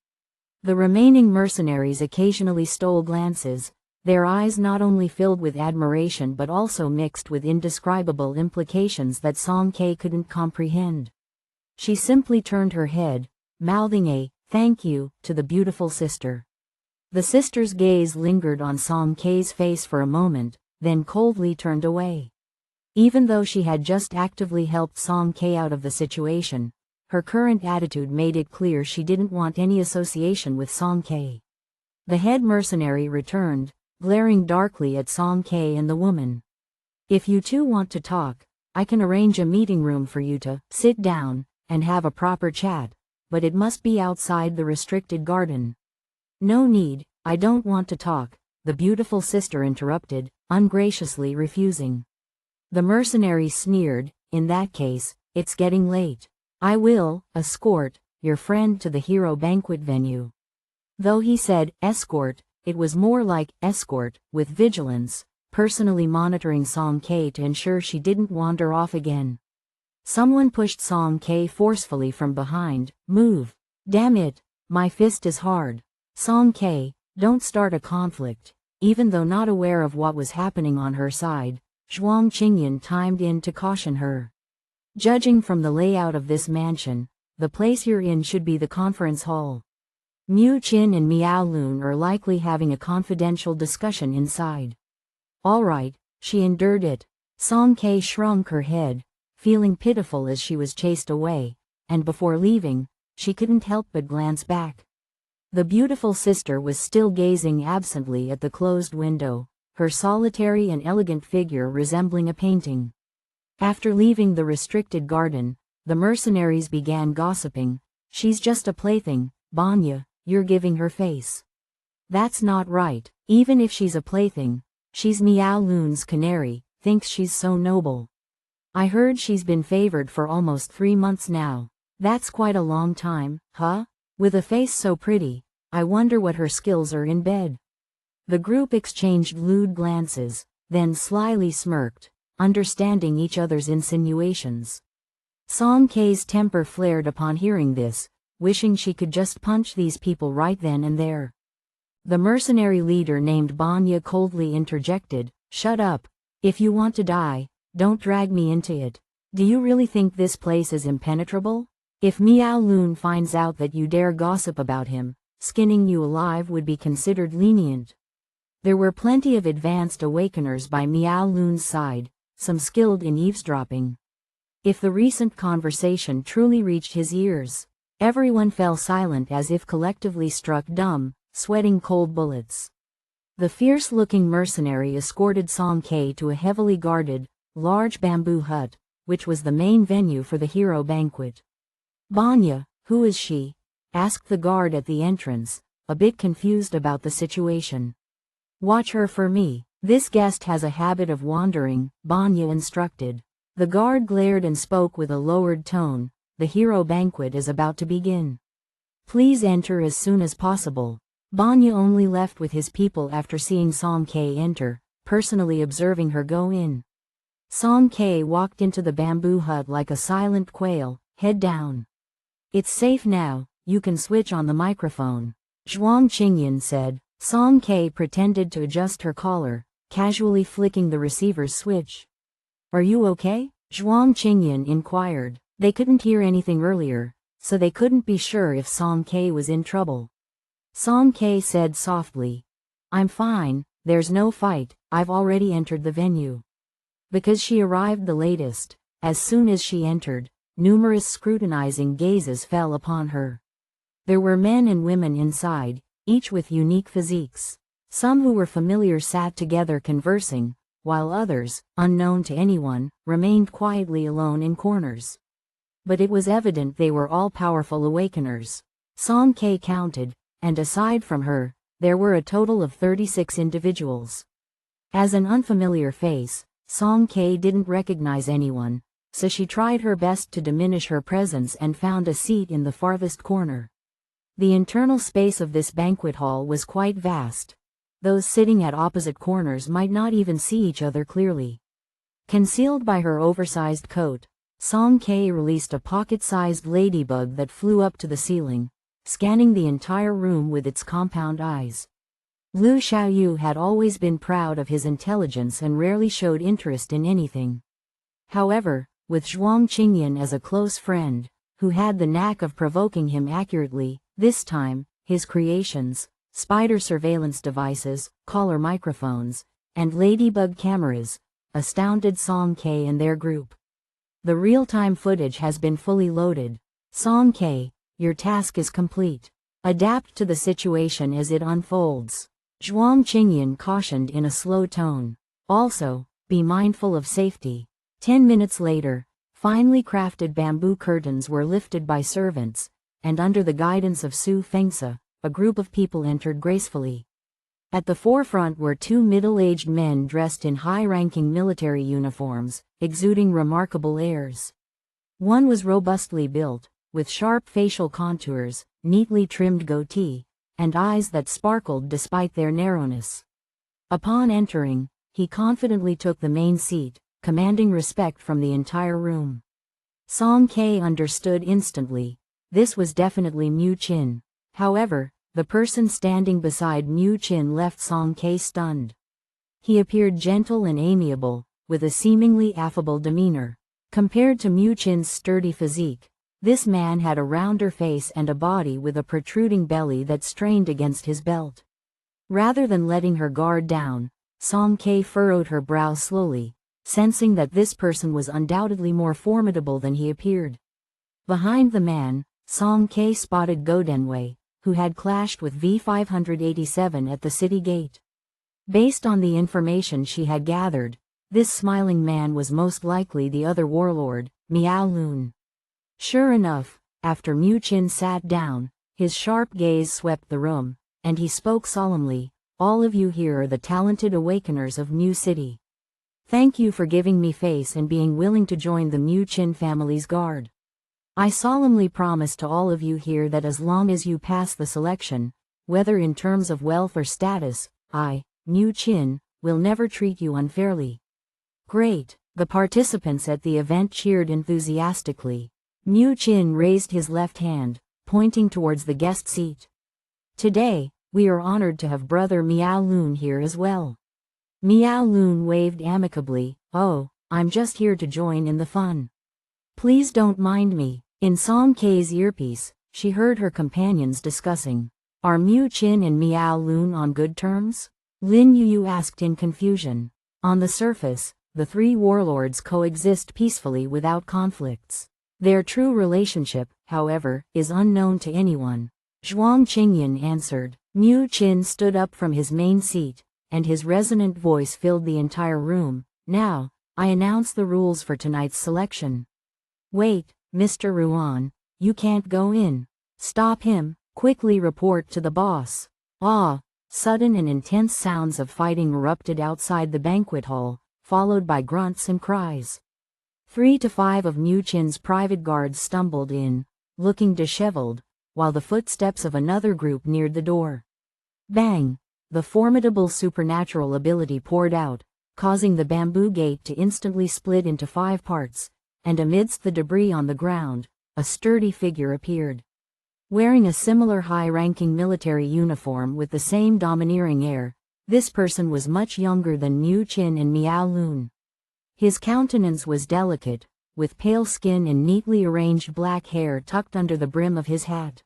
Speaker 1: The remaining mercenaries occasionally stole glances, their eyes not only filled with admiration but also mixed with indescribable implications that Song Ke couldn't comprehend. She simply turned her head, mouthing a thank you to the beautiful sister. The sister's gaze lingered on Song Ke's face for a moment, then coldly turned away. Even though she had just actively helped Song Ke out of the situation, her current attitude made it clear she didn't want any association with Song Ke. The head mercenary returned, glaring darkly at Song Ke and the woman. If you two want to talk, I can arrange a meeting room for you to sit down and have a proper chat, but it must be outside the restricted garden. No need, I don't want to talk, the beautiful sister interrupted, ungraciously refusing. The mercenary sneered, in that case, it's getting late. I will escort your friend to the hero banquet venue. Though he said escort, it was more like escort, with vigilance, personally monitoring Song K to ensure she didn't wander off again. Someone pushed Song K forcefully from behind. Move. Damn it, my fist is hard. Song K, don't start a conflict. Even though not aware of what was happening on her side, Zhuang Qingyan chimed in to caution her. Judging from the layout of this mansion, the place you're in should be the conference hall. Mu Qin and Miao Lun are likely having a confidential discussion inside. All right, she endured it. Song K shrunk her head, feeling pitiful as she was chased away, and before leaving, she couldn't help but glance back. The beautiful sister was still gazing absently at the closed window, her solitary and elegant figure resembling a painting. After leaving the restricted garden, the mercenaries began gossiping. She's just a plaything, Banya, you're giving her face. That's not right. Even if she's a plaything, she's Miao Lun's canary, thinks she's so noble. I heard she's been favored for almost 3 months now. That's quite a long time, huh? With a face so pretty, I wonder what her skills are in bed. The group exchanged lewd glances, then slyly smirked, understanding each other's insinuations. Song K's temper flared upon hearing this, wishing she could just punch these people right then and there. The mercenary leader named Banya coldly interjected, "Shut up. If you want to die, don't drag me into it. Do you really think this place is impenetrable? If Miao Lun finds out that you dare gossip about him, skinning you alive would be considered lenient." There were plenty of advanced awakeners by Miao Lun's side, some skilled in eavesdropping. If the recent conversation truly reached his ears, everyone fell silent as if collectively struck dumb, sweating cold bullets. The fierce-looking mercenary escorted Song K to a heavily guarded, large bamboo hut, which was the main venue for the hero banquet. "Banya, who is she?" asked the guard at the entrance, a bit confused about the situation. "Watch her for me. This guest has a habit of wandering," Banya instructed. The guard glared and spoke with a lowered tone. "The hero banquet is about to begin. Please enter as soon as possible." Banya only left with his people after seeing Song K enter, personally observing her go in. Song K walked into the bamboo hut like a silent quail, head down. "It's safe now, you can switch on the microphone," Zhuang Qingyan said. Song K pretended to adjust her collar, casually flicking the receiver's switch. "Are you okay?" Zhuang Qingyan inquired. They couldn't hear anything earlier, so they couldn't be sure if Song K was in trouble. Song K said softly, "I'm fine, there's no fight, I've already entered the venue." Because she arrived the latest, as soon as she entered, numerous scrutinizing gazes fell upon her. There were men and women inside, each with unique physiques. Some who were familiar sat together conversing, while others, unknown to anyone, remained quietly alone in corners. But it was evident they were all powerful awakeners. Song K counted, and aside from her, there were a total of 36 individuals. As an unfamiliar face, Song K didn't recognize anyone, so she tried her best to diminish her presence and found a seat in the farthest corner. The internal space of this banquet hall was quite vast. Those sitting at opposite corners might not even see each other clearly. Concealed by her oversized coat, Song K released a pocket-sized ladybug that flew up to the ceiling, scanning the entire room with its compound eyes. Liu Xiaoyu had always been proud of his intelligence and rarely showed interest in anything. However, with Zhuang Qingyan as a close friend, who had the knack of provoking him accurately, this time, his creations, spider surveillance devices, collar microphones, and ladybug cameras, astounded Song K and their group. The real-time footage has been fully loaded. Song K, your task is complete. Adapt to the situation as it unfolds. Zhuang Qingyan cautioned in a slow tone. Also, be mindful of safety. 10 minutes later, finely crafted bamboo curtains were lifted by servants, and under the guidance of Su Fengsa, a group of people entered gracefully. At the forefront were 2 middle-aged men dressed in high-ranking military uniforms, exuding remarkable airs. One was robustly built, with sharp facial contours, neatly trimmed goatee, and eyes that sparkled despite their narrowness. Upon entering, he confidently took the main seat, commanding respect from the entire room. Song K understood instantly. This was definitely Mu Chin. However, the person standing beside Mu Chin left Song K stunned. He appeared gentle and amiable, with a seemingly affable demeanor. Compared to Mu Chin's sturdy physique, this man had a rounder face and a body with a protruding belly that strained against his belt. Rather than letting her guard down, Song K furrowed her brow slowly, sensing that this person was undoubtedly more formidable than he appeared. Behind the man, Song K spotted Go Denwei, who had clashed with V-587 at the city gate. Based on the information she had gathered, this smiling man was most likely the other warlord, Miao Lun. Sure enough, after Mu Chin sat down, his sharp gaze swept the room, and he spoke solemnly, "All of you here are the talented awakeners of Mu City. Thank you for giving me face and being willing to join the Mu Chin family's guard. I solemnly promise to all of you here that as long as you pass the selection, whether in terms of wealth or status, I, Mu Chin, will never treat you unfairly." Great! The participants at the event cheered enthusiastically. Mu Chin raised his left hand, pointing towards the guest seat. "Today, we are honored to have brother Miao Lun here as well." Miao Lun waved amicably. "Oh, I'm just here to join in the fun. Please don't mind me." In Song K's earpiece, she heard her companions discussing. "Are Mu Chin and Miao Lun on good terms?" Lin Yu asked in confusion. On the surface, the three warlords coexist peacefully without conflicts. Their true relationship, however, is unknown to anyone. Zhuang Qingyan answered. Mu Chin stood up from his main seat, and his resonant voice filled the entire room. "Now, I announce the rules for tonight's selection." "Wait, Mr. Ruan, you can't go in. Stop him, quickly report to the boss." Ah! Sudden and intense sounds of fighting erupted outside the banquet hall, followed by grunts and cries. 3 to 5 of Mu Chin's private guards stumbled in, looking disheveled, while the footsteps of another group neared the door. Bang! The formidable supernatural ability poured out, causing the bamboo gate to instantly split into 5 parts, and amidst the debris on the ground, a sturdy figure appeared. Wearing a similar high-ranking military uniform with the same domineering air, this person was much younger than Mu Chin and Miao Lun. His countenance was delicate, with pale skin and neatly arranged black hair tucked under the brim of his hat.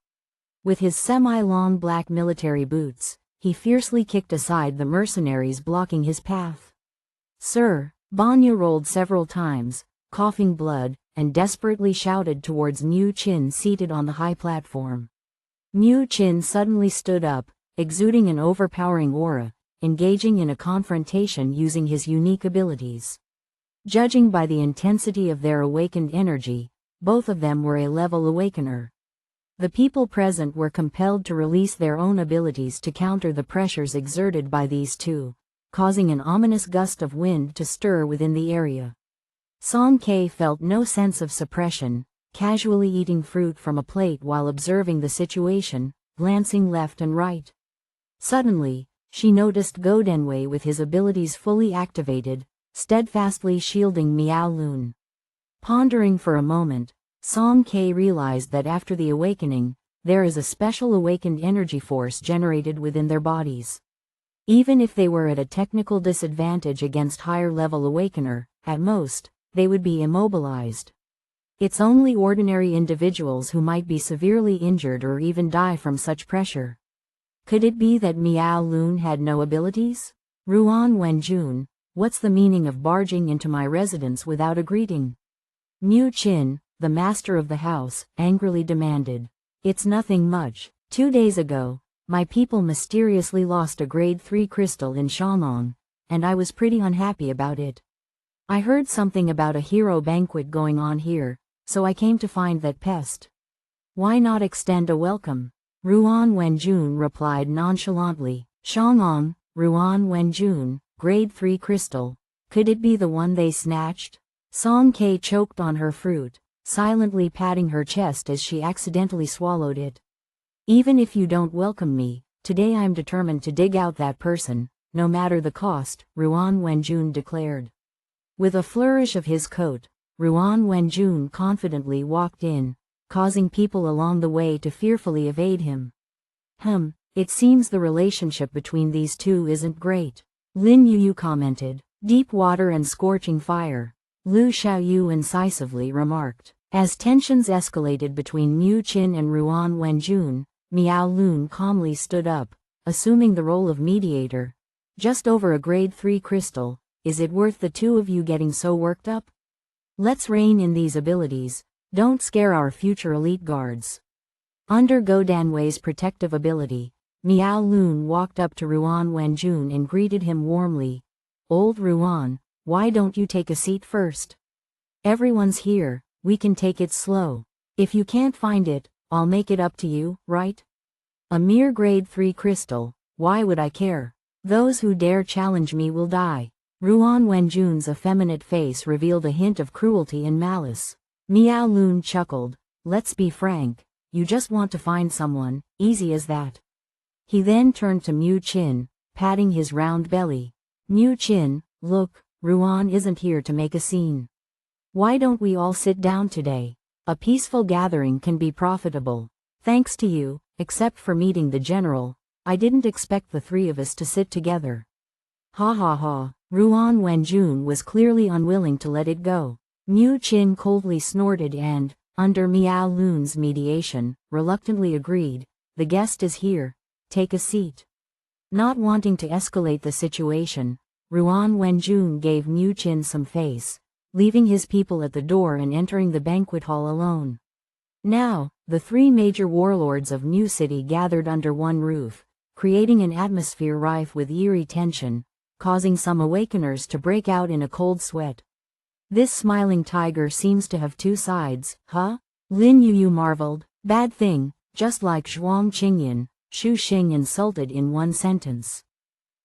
Speaker 1: With his semi-long black military boots, he fiercely kicked aside the mercenaries blocking his path. "Sir!" Banya rolled several times, coughing blood, and desperately shouted towards Mu Chin seated on the high platform. Mu Chin suddenly stood up, exuding an overpowering aura, engaging in a confrontation using his unique abilities. Judging by the intensity of their awakened energy, both of them were a level awakener. The people present were compelled to release their own abilities to counter the pressures exerted by these two, causing an ominous gust of wind to stir within the area. Song K felt no sense of suppression, casually eating fruit from a plate while observing the situation, glancing left and right. Suddenly, she noticed Go Denwei with his abilities fully activated, steadfastly shielding Miao Lun. Pondering for a moment, Song K realized that after the awakening, there is a special awakened energy force generated within their bodies. Even if they were at a technical disadvantage against higher-level awakener, at most, they would be immobilized. It's only ordinary individuals who might be severely injured or even die from such pressure. Could it be that Miao Lun had no abilities? Ruan Wenjun, what's the meaning of barging into my residence without a greeting? Mu Chin, the master of the house, angrily demanded. It's nothing much. 2 days ago, my people mysteriously lost a grade 3 crystal in Shanglong, and I was pretty unhappy about it. I heard something about a hero banquet going on here, so I came to find that pest. Why not extend a welcome? Ruan Wenjun replied nonchalantly. Shanglong, Ruan Wenjun, grade 3 crystal. Could it be the one they snatched? Song K choked on her fruit, silently patting her chest as she accidentally swallowed it. Even if you don't welcome me, today I'm determined to dig out that person, no matter the cost, Ruan Wenjun declared. With a flourish of his coat, Ruan Wenjun confidently walked in, causing people along the way to fearfully evade him. It seems the relationship between these two isn't great, Lin Yuyu commented. Deep water and scorching fire, Lu Xiaoyu incisively remarked. As tensions escalated between Mu Qin and Ruan Wenjun, Miao Lun calmly stood up, assuming the role of mediator. Just over a grade 3 crystal, is it worth the two of you getting so worked up? Let's rein in these abilities, don't scare our future elite guards. Under Go Danwei's protective ability, Miao Lun walked up to Ruan Wenjun and greeted him warmly. Old Ruan, why don't you take a seat first? Everyone's here, we can take it slow. If you can't find it, I'll make it up to you, right? A mere grade 3 crystal, why would I care? Those who dare challenge me will die. Ruan Wenjun's effeminate face revealed a hint of cruelty and malice. Miao Lun chuckled. Let's be frank, you just want to find someone, easy as that. He then turned to Mu Qin, patting his round belly. Mu Qin, look, Ruan isn't here to make a scene. Why don't we all sit down today? A peaceful gathering can be profitable. Thanks to you, except for meeting the general, I didn't expect the three of us to sit together. Ha ha ha, Ruan Wenjun was clearly unwilling to let it go. Mu Qin coldly snorted and, under Miao Lun's mediation, reluctantly agreed. The guest is here, take a seat. Not wanting to escalate the situation, Ruan Wenjun gave Mu Qin some face, leaving his people at the door and entering the banquet hall alone. Now, the three major warlords of Mu City gathered under one roof, creating an atmosphere rife with eerie tension, causing some awakeners to break out in a cold sweat. This smiling tiger seems to have two sides, huh? Lin Yuyu marveled. Bad thing, just like Zhuang Qingyan, Xu Xing insulted in one sentence.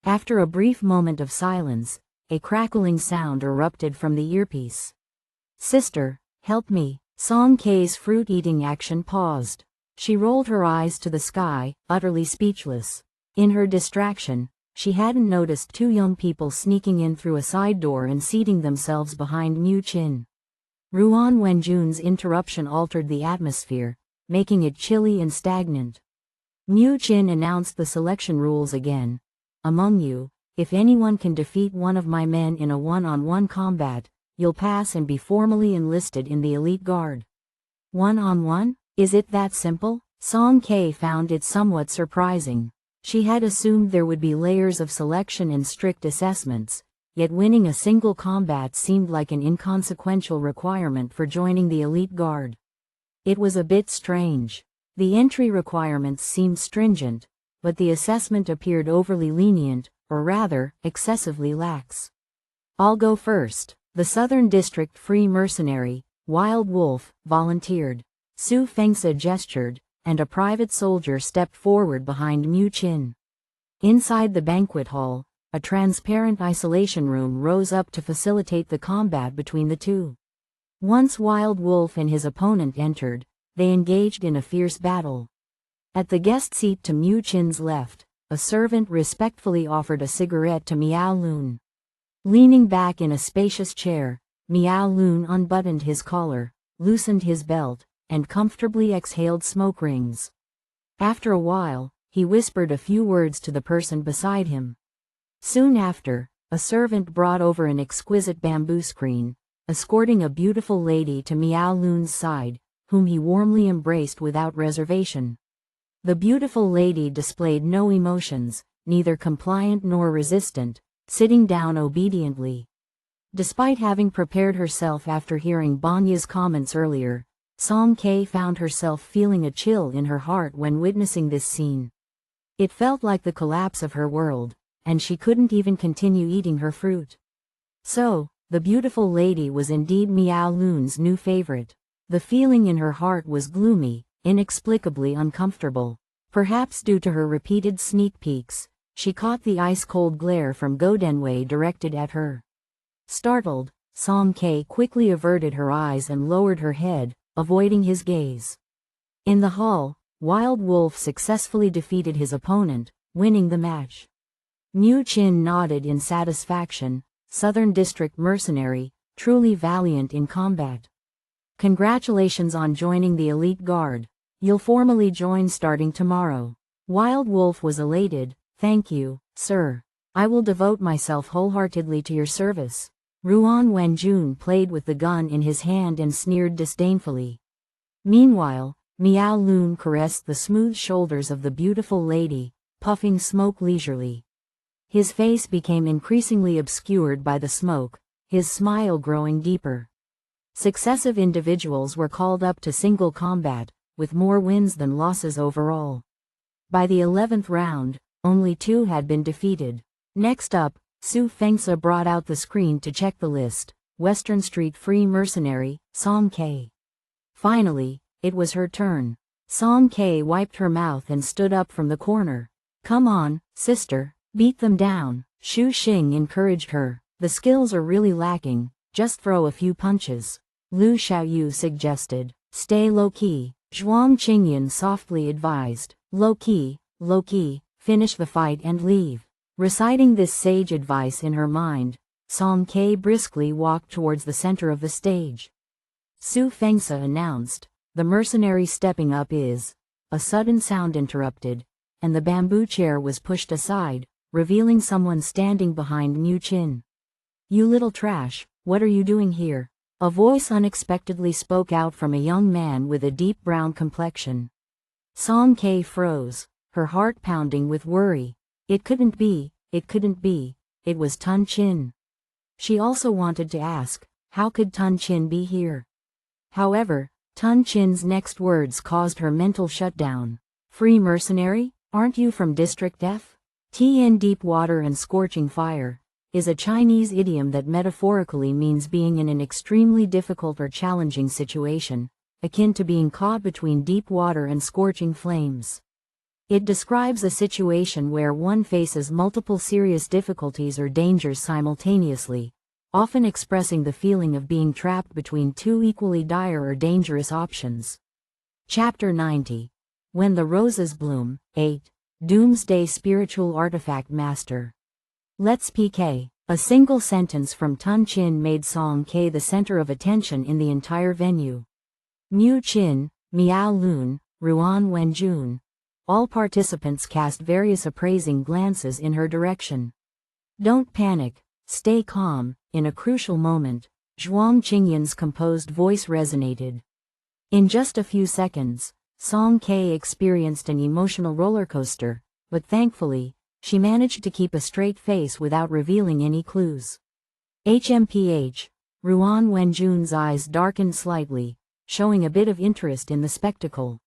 Speaker 1: After a brief moment of silence, a crackling sound erupted from the earpiece. Sister, help me. Song Kei's fruit-eating action paused. She rolled her eyes to the sky, utterly speechless. In her distraction, she hadn't noticed two young people sneaking in through a side door and seating themselves behind Mu Qin. Ruan Wenjun's interruption altered the atmosphere, making it chilly and stagnant. Mu Qin announced the selection rules again. Among you, if anyone can defeat one of my men in a one-on-one combat, you'll pass and be formally enlisted in the elite guard. One-on-one? Is it that simple? Song Kei found it somewhat surprising. She had assumed there would be layers of selection and strict assessments, yet winning a single combat seemed like an inconsequential requirement for joining the elite guard. It was a bit strange. The entry requirements seemed stringent, but the assessment appeared overly lenient, or rather, excessively lax. I'll go first. The Southern District Free Mercenary, Wild Wolf, volunteered. Su Fengsa gestured, and a private soldier stepped forward behind Mu Qin. Inside the banquet hall, a transparent isolation room rose up to facilitate the combat between the two. Once Wild Wolf and his opponent entered, they engaged in a fierce battle. At the guest seat to Mu Qin's left, a servant respectfully offered a cigarette to Miao Lun. Leaning back in a spacious chair, Miao Lun unbuttoned his collar, loosened his belt, and comfortably exhaled smoke rings. After a while, he whispered a few words to the person beside him. Soon after, a servant brought over an exquisite bamboo screen, escorting a beautiful lady to Miao Lun's side, whom he warmly embraced without reservation. The beautiful lady displayed no emotions, neither compliant nor resistant, sitting down obediently. Despite having prepared herself after hearing Banya's comments earlier, Song Kei found herself feeling a chill in her heart when witnessing this scene. It felt like the collapse of her world, and she couldn't even continue eating her fruit. So, the beautiful lady was indeed Miao Lun's new favorite. The feeling in her heart was gloomy, inexplicably uncomfortable. Perhaps due to her repeated sneak peeks, she caught the ice-cold glare from Go Denwei directed at her. Startled, Song K quickly averted her eyes and lowered her head, avoiding his gaze. In the hall, Wild Wolf successfully defeated his opponent, winning the match. Mu Chin nodded in satisfaction. Southern District mercenary, truly valiant in combat. Congratulations on joining the elite guard. You'll formally join starting tomorrow. Wild Wolf was elated. Thank you, sir. I will devote myself wholeheartedly to your service. Ruan Wenjun played with the gun in his hand and sneered disdainfully. Meanwhile, Miao Lun caressed the smooth shoulders of the beautiful lady, puffing smoke leisurely. His face became increasingly obscured by the smoke, his smile growing deeper. Successive individuals were called up to single combat, with more wins than losses overall. By the 11th round, only 2 had been defeated. Next up, Su Fengsa brought out the screen to check the list. Western Street Free Mercenary, Song K. Finally, it was her turn. Song K wiped her mouth and stood up from the corner. Come on, sister, beat them down. Xu Xing encouraged her. The skills are really lacking, just throw a few punches. Lu Xiaoyu suggested. Stay low-key. Zhuang Qingyan softly advised. Low-key, finish the fight and leave. Reciting this sage advice in her mind, Song K briskly walked towards the center of the stage. Su Fengsa announced, the mercenary stepping up is. A sudden sound interrupted, and the bamboo chair was pushed aside, revealing someone standing behind Mu Chin. You little trash, what are you doing here? A voice unexpectedly spoke out from a young man with a deep brown complexion. Song K froze, her heart pounding with worry. It couldn't be, it was Tun Chin. She also wanted to ask, how could Tun Chin be here? However, Tun Chin's next words caused her mental shutdown. Free mercenary? Aren't you from District F? Tien deep water and scorching fire is a Chinese idiom that metaphorically means being in an extremely difficult or challenging situation, akin to being caught between deep water and scorching flames. It describes a situation where one faces multiple serious difficulties or dangers simultaneously, often expressing the feeling of being trapped between 2 equally dire or dangerous options. Chapter 90. When the Roses Bloom, 8. Doomsday Spiritual Artifact Master. Let's PK. A single sentence from Tun Chin made Song K the center of attention in the entire venue. Mu Chin, Miao Lun, Ruan Wenjun. All participants cast various appraising glances in her direction. Don't panic, stay calm. In a crucial moment, Zhuang Qingyan's composed voice resonated. In just a few seconds, Song K experienced an emotional roller coaster, but thankfully, she managed to keep a straight face without revealing any clues. HMPH, Ruan Wenjun's eyes darkened slightly, showing a bit of interest in the spectacle.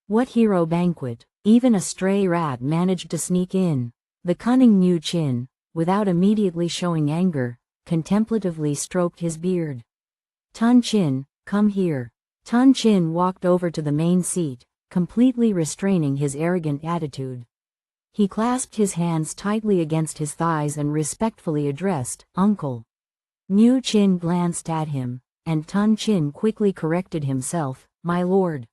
Speaker 1: What hero banquet? Even a stray rat managed to sneak in. The cunning Mu Chin, without immediately showing anger, contemplatively stroked his beard. Tun Chin, come here. Tun Chin walked over to the main seat, completely restraining his arrogant attitude. He clasped his hands tightly against his thighs and respectfully addressed, Uncle. Mu Chin glanced at him, and Tun Chin quickly corrected himself, My lord.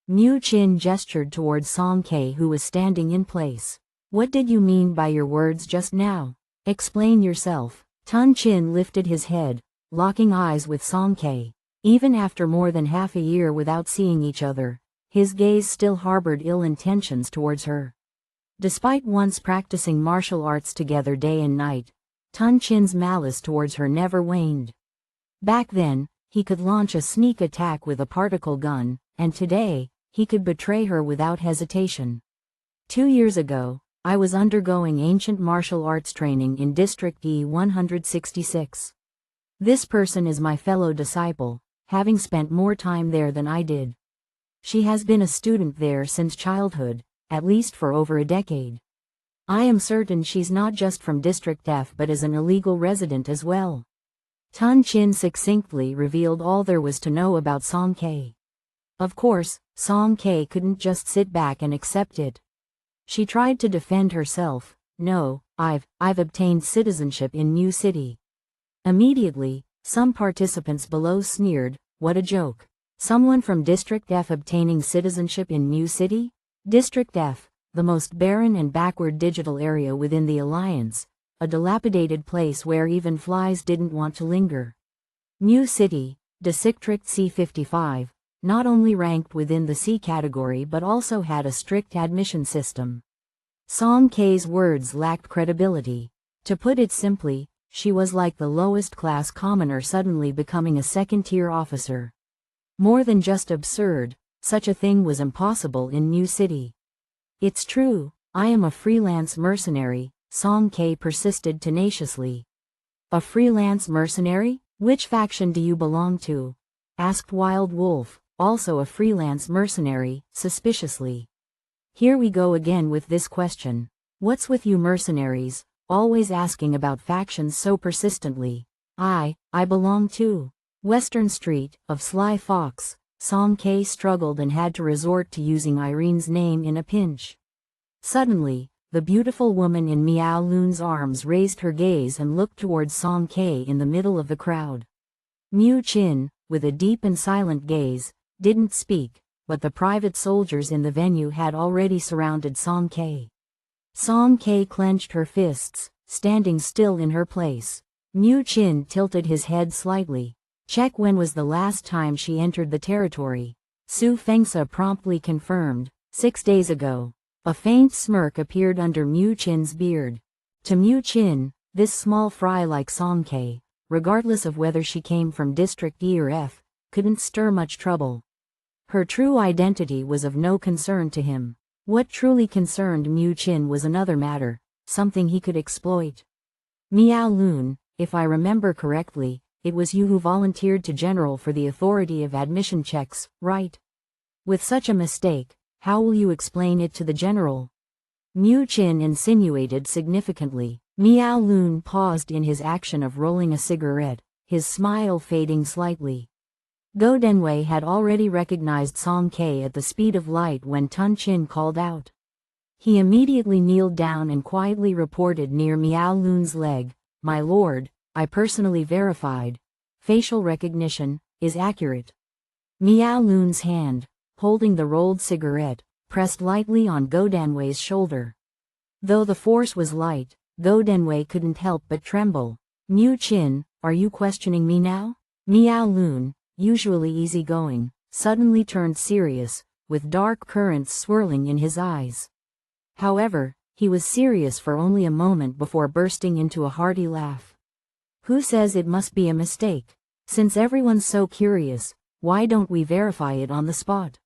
Speaker 1: Mu Chin gestured towards Song K who was standing in place. What did you mean by your words just now? Explain yourself. Tun Chin lifted his head, locking eyes with Song K. Even after more than half a year without seeing each other, his gaze still harbored ill intentions towards her. Despite once practicing martial arts together day and night, Tun Chin's malice towards her never waned. Back then, he could launch a sneak attack with a particle gun, and today, he could betray her without hesitation. 2 years ago, I was undergoing ancient martial arts training in District E166. This person is my fellow disciple, having spent more time there than I did. She has been a student there since childhood, at least for over a decade. I am certain she's not just from District F but is an illegal resident as well. Tun Chin succinctly revealed all there was to know about Song K. Of course, Song K couldn't just sit back and accept it. She tried to defend herself. No, I've obtained citizenship in New City. Immediately, Some participants below sneered, "What a joke. Someone from District F obtaining citizenship in Mu City?" District F, the most barren and backward digital area within the Alliance, a dilapidated place where even flies didn't want to linger. Mu City, District C55, not only ranked within the C category but also had a strict admission system. Song K's words lacked credibility. To put it simply, she was like the lowest class commoner suddenly becoming a second-tier officer. More than just absurd, such a thing was impossible in Mu City. "It's true, I am a freelance mercenary," Song K persisted tenaciously. "A freelance mercenary? Which faction do you belong to?" asked Wild Wolf, also a freelance mercenary, suspiciously. "Here we go again with this question. What's with you mercenaries, always asking about factions so persistently?" I belong to Western Street, of Sly Fox." Song K struggled and had to resort to using Irene's name in a pinch. Suddenly, the beautiful woman in Meow Loon's arms raised her gaze and looked towards Song K in the middle of the crowd. Mu Chin, with a deep and silent gaze, didn't speak, but the private soldiers in the venue had already surrounded Song K. Song K clenched her fists, standing still in her place. Mu Chin tilted his head slightly. "Check when was the last time she entered the territory?" Su Fengsa promptly confirmed, 6 days ago." A faint smirk appeared under Mu Chin's beard. To Mu Chin, this small fry like Song K, regardless of whether she came from District E or F, couldn't stir much trouble. Her true identity was of no concern to him. What truly concerned Mu Chin was another matter, something he could exploit. "Meow Loon, if I remember correctly, it was you who volunteered to General for the authority of admission checks, right? With such a mistake, how will you explain it to the General?" Mu Chin insinuated significantly. Meow Loon paused in his action of rolling a cigarette, his smile fading slightly. Go Denwei had already recognized Song K at the speed of light when Tun Chin called out. He immediately kneeled down and quietly reported near Meow Loon's leg, "My lord, I personally verified. Facial recognition is accurate." Meow Loon's hand, holding the rolled cigarette, pressed lightly on Go Denwei's shoulder. Though the force was light, Go Denwei couldn't help but tremble. "Mu Chin, are you questioning me now?" Meow Loon, usually easygoing, suddenly turned serious, with dark currents swirling in his eyes. However, he was serious for only a moment before bursting into a hearty laugh. "Who says it must be a mistake? Since everyone's so curious, why don't we verify it on the spot?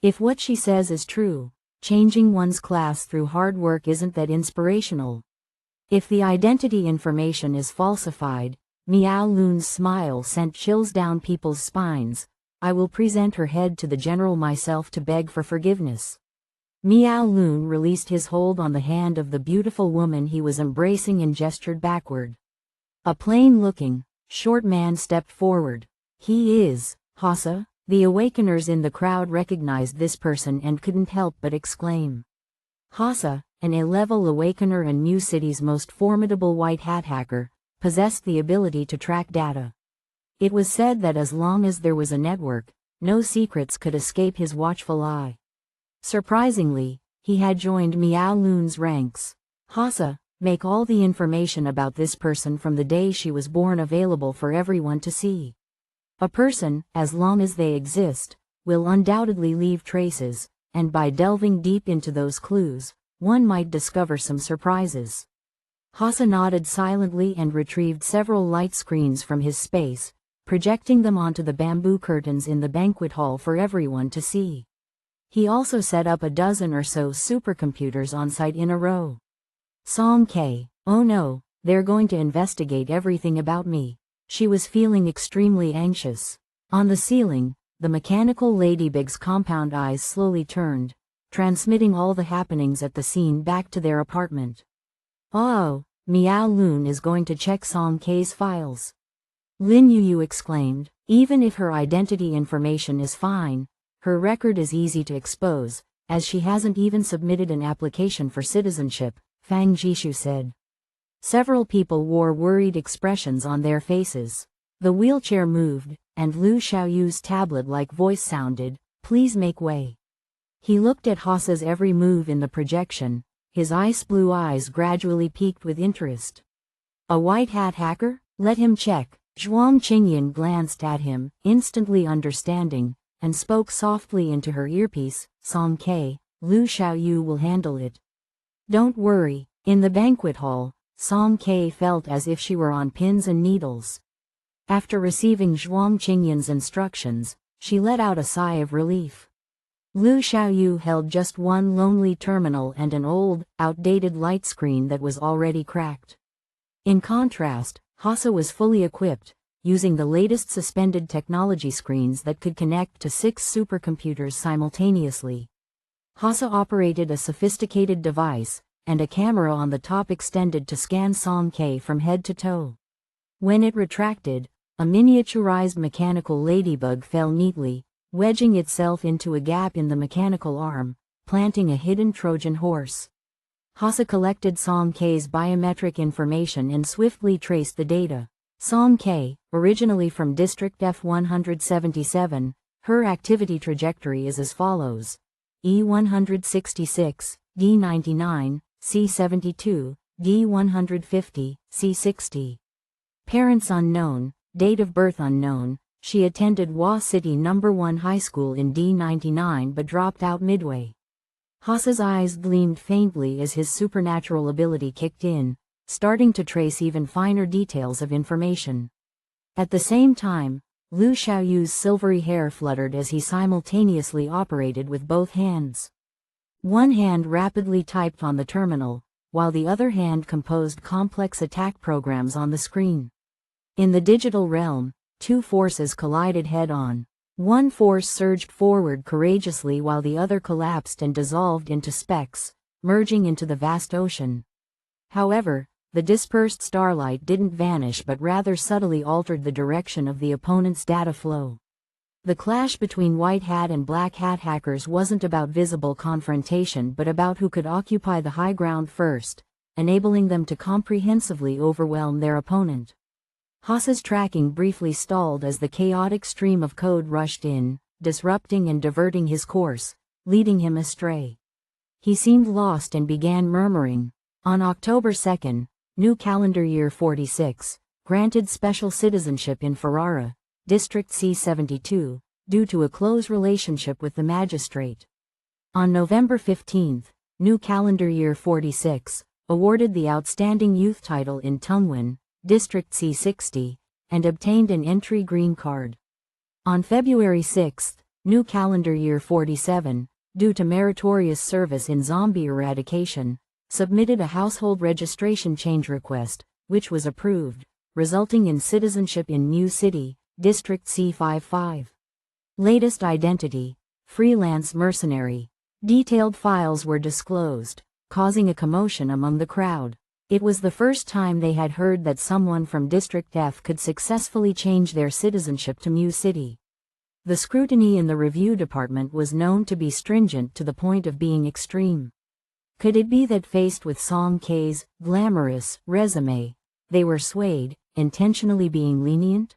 Speaker 1: If what she says is true, changing one's class through hard work isn't that inspirational. If the identity information is falsified," Meow Loon's smile sent chills down people's spines, "I will present her head to the General myself to beg for forgiveness." Meow Loon released his hold on the hand of the beautiful woman he was embracing and gestured backward. A plain-looking, short man stepped forward. "He is Hassa." The awakeners in the crowd recognized this person and couldn't help but exclaim. Hassa, an A-level awakener and Mu City's most formidable white hat hacker, possessed the ability to track data. It was said that as long as there was a network, no secrets could escape his watchful eye. Surprisingly, he had joined Meow Loon's ranks. "Hassa, make all the information about this person from the day she was born available for everyone to see. A person, as long as they exist, will undoubtedly leave traces, and by delving deep into those clues, one might discover some surprises." Hassa nodded silently and retrieved several light screens from his space, projecting them onto the bamboo curtains in the banquet hall for everyone to see. He also set up a dozen or so supercomputers on site in a row. Song K, "Oh no, they're going to investigate everything about me." She was feeling extremely anxious. On the ceiling, the mechanical ladybug's compound eyes slowly turned, transmitting all the happenings at the scene back to their apartment. "Oh, Meow Loon is going to check Song K's files." Lin Yu exclaimed. "Even if her identity information is fine, her record is easy to expose, as she hasn't even submitted an application for citizenship," Fang Jishu said. Several people wore worried expressions on their faces. The wheelchair moved, and Lu Xiaoyu's tablet-like voice sounded, "Please make way." He looked at Hasa's every move in the projection, his ice blue eyes gradually peaked with interest. "A white hat hacker? Let him check." Zhuang Qingyan glanced at him, instantly understanding, and spoke softly into her earpiece, "Song Ke, Lu Xiaoyu will handle it." "Don't worry." In the banquet hall, Song Ke felt as if she were on pins and needles. After receiving Zhuang Qingyan's instructions, she let out a sigh of relief. Lu Xiaoyu held just one lonely terminal and an old, outdated light screen that was already cracked. In contrast, Hasa was fully equipped, using the latest suspended technology screens that could connect to 6 supercomputers simultaneously. Hasa operated a sophisticated device, and a camera on the top extended to scan Song Ke from head to toe. When it retracted, a miniaturized mechanical ladybug fell neatly, wedging itself into a gap in the mechanical arm, planting a hidden Trojan horse. Hasa collected Song Ke's biometric information and swiftly traced the data. Song Ke, originally from District F177, her activity trajectory is as follows: E166, D99, C72, D150, C60. Parents unknown, date of birth unknown. She attended Hua City No. 1 High School in D99 but dropped out midway. Hasa's eyes gleamed faintly as his supernatural ability kicked in, starting to trace even finer details of information. At the same time, Lu Xiaoyu's silvery hair fluttered as he simultaneously operated with both hands. One hand rapidly typed on the terminal, while the other hand composed complex attack programs on the screen. In the digital realm, 2 forces collided head-on. One force surged forward courageously while the other collapsed and dissolved into specks, merging into the vast ocean. However, the dispersed starlight didn't vanish but rather subtly altered the direction of the opponent's data flow. The clash between White Hat and Black Hat hackers wasn't about visible confrontation but about who could occupy the high ground first, enabling them to comprehensively overwhelm their opponent. Hasa's tracking briefly stalled as the chaotic stream of code rushed in, disrupting and diverting his course, leading him astray. He seemed lost and began murmuring. On October 2, new calendar year 46, granted special citizenship in Ferrara, District C72, due to a close relationship with the magistrate. On November 15, new calendar year 46, awarded the Outstanding Youth title in Tungwan, District C60, and obtained an entry green card. On February 6, new calendar year 47, due to meritorious service in zombie eradication, submitted a household registration change request, which was approved, resulting in citizenship in New City, District C55. Latest identity: freelance mercenary. Detailed files were disclosed, causing a commotion among the crowd. It was the first time they had heard that someone from District F could successfully change their citizenship to Mu City. The scrutiny in the review department was known to be stringent to the point of being extreme. Could it be that faced with Song Ke's glamorous resume, they were swayed, intentionally being lenient?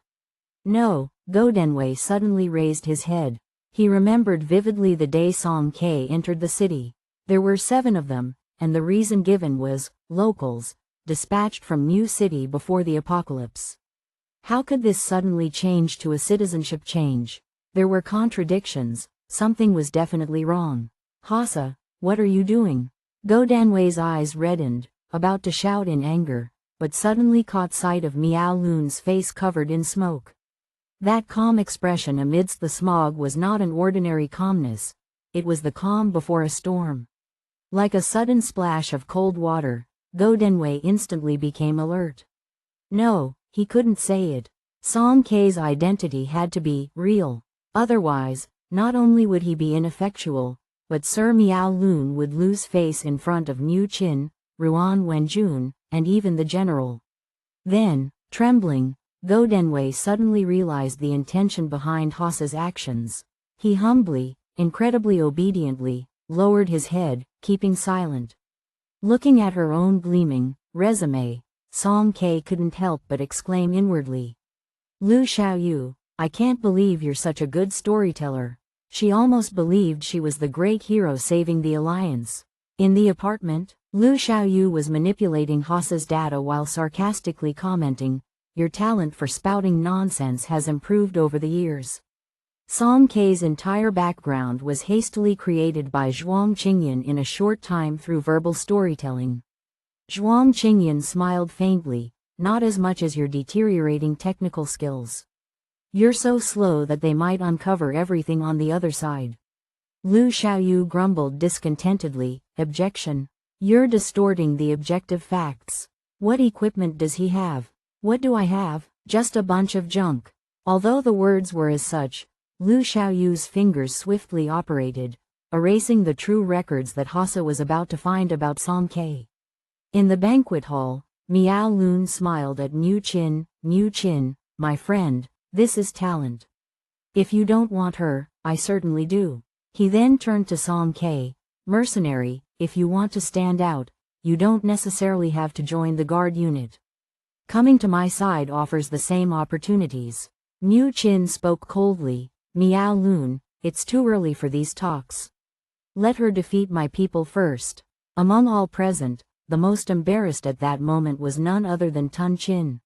Speaker 1: No, Go Denwei suddenly raised his head. He remembered vividly the day Song Ke entered the city. There were 7 of them, and the reason given was, locals, dispatched from Mu City before the apocalypse. How could this suddenly change to a citizenship change? There were contradictions, something was definitely wrong. Hasa, what are you doing? Go Danwei's eyes reddened, about to shout in anger, but suddenly caught sight of Miao Lun's face covered in smoke. That calm expression amidst the smog was not an ordinary calmness, it was the calm before a storm. Like a sudden splash of cold water, Go Denwei instantly became alert. No, he couldn't say it. Song Ke's identity had to be real. Otherwise, not only would he be ineffectual, but Sir Miao Lun would lose face in front of Niu Qin, Ruan Wenjun, and even the general. Then, trembling, Go Denwei suddenly realized the intention behind Hasa's actions. He humbly, incredibly obediently, lowered his head, keeping silent. Looking at her own gleaming resume, Song Ke couldn't help but exclaim inwardly. Lu Xiaoyu, I can't believe you're such a good storyteller. She almost believed she was the great hero saving the alliance. In the apartment, Lu Xiaoyu was manipulating Hasa's data while sarcastically commenting, your talent for spouting nonsense has improved over the years. Song Kei's entire background was hastily created by Zhuang Qingyan in a short time through verbal storytelling. Zhuang Qingyan smiled faintly, not as much as your deteriorating technical skills. You're so slow that they might uncover everything on the other side. Lu Xiaoyu grumbled discontentedly, objection. You're distorting the objective facts. What equipment does he have? What do I have? Just a bunch of junk. Although the words were as such, Lu Xiaoyu's fingers swiftly operated, erasing the true records that Hasa was about to find about Song Kei. In the banquet hall, Miao Lun smiled at Mu Qin, my friend, this is talent. If you don't want her, I certainly do. He then turned to Song Kei, mercenary, if you want to stand out, you don't necessarily have to join the guard unit. Coming to my side offers the same opportunities. Mu Qin spoke coldly, Miao Lun, it's too early for these talks. Let her defeat my people first. Among all present, the most embarrassed at that moment was none other than Tun Qin.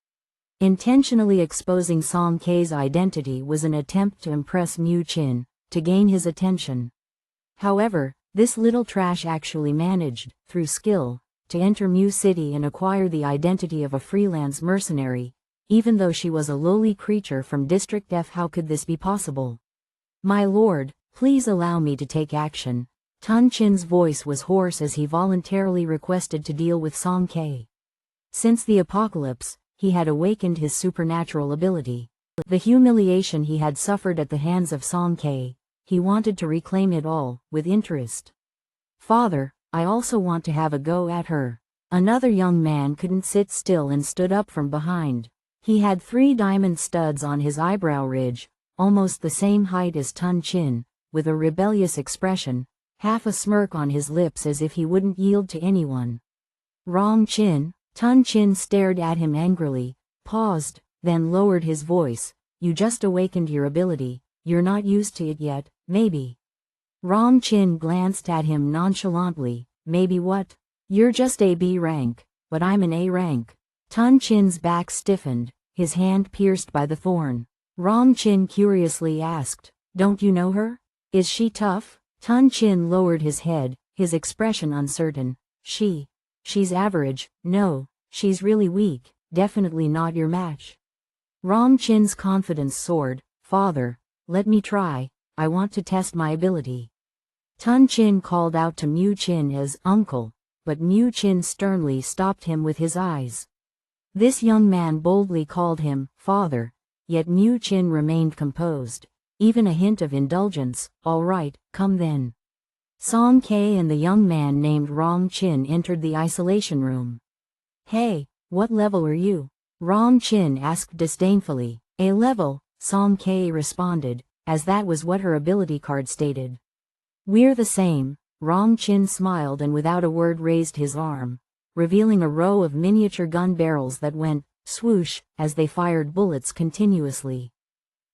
Speaker 1: Intentionally exposing Song Kei's identity was an attempt to impress Mu Qin, to gain his attention. However, this little trash actually managed, through skill, to enter Mu City and acquire the identity of a freelance mercenary, even though she was a lowly creature from District F. How could this be possible? My lord, please allow me to take action. Tun Qin's voice was hoarse as he voluntarily requested to deal with Song Kei. Since the apocalypse, he had awakened his supernatural ability. The humiliation he had suffered at the hands of Song Kei, he wanted to reclaim it all, with interest. Father, I also want to have a go at her. Another young man couldn't sit still and stood up from behind. He had 3 diamond studs on his eyebrow ridge, almost the same height as Tun Qin, with a rebellious expression, half a smirk on his lips as if he wouldn't yield to anyone. Wrong Qin, Tun Qin stared at him angrily, paused, then lowered his voice, you just awakened your ability, you're not used to it yet, maybe. Wrong Qin glanced at him nonchalantly, maybe what? You're just a B rank, but I'm an A rank. Tun Qin's back stiffened, his hand pierced by the thorn. Wrong Qin curiously asked, don't you know her? Is she tough? Tun Qin lowered his head, his expression uncertain. She's average, no, she's really weak, definitely not your match. Wrong Qin's confidence soared, father, let me try, I want to test my ability. Tun Qin called out to Mu Qin as uncle, but Mu Qin sternly stopped him with his eyes. This young man boldly called him father, yet Mu Qin remained composed. Even a hint of indulgence, all right, come then. Song Kei and the young man named Wrong Qin entered the isolation room. Hey, what level are you? Wrong Qin asked disdainfully. A level, Song Kei responded, as that was what her ability card stated. We're the same, Wrong Qin smiled and without a word raised his arm, revealing a row of miniature gun barrels that went, swoosh, as they fired bullets continuously.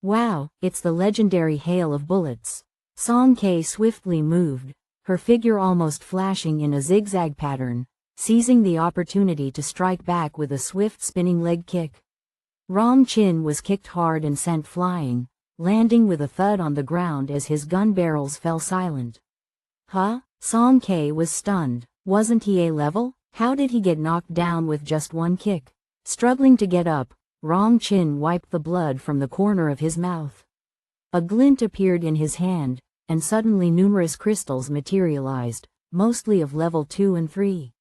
Speaker 1: Wow, it's the legendary hail of bullets. Song Kei swiftly moved, her figure almost flashing in a zigzag pattern, seizing the opportunity to strike back with a swift spinning leg kick. Wrong Qin was kicked hard and sent flying, landing with a thud on the ground as his gun barrels fell silent. Huh? Song Kei was stunned. Wasn't he A level? How did he get knocked down with just one kick? Struggling to get up, Wrong Qin wiped the blood from the corner of his mouth. A glint appeared in his hand, and suddenly numerous crystals materialized, mostly of level 2 and 3.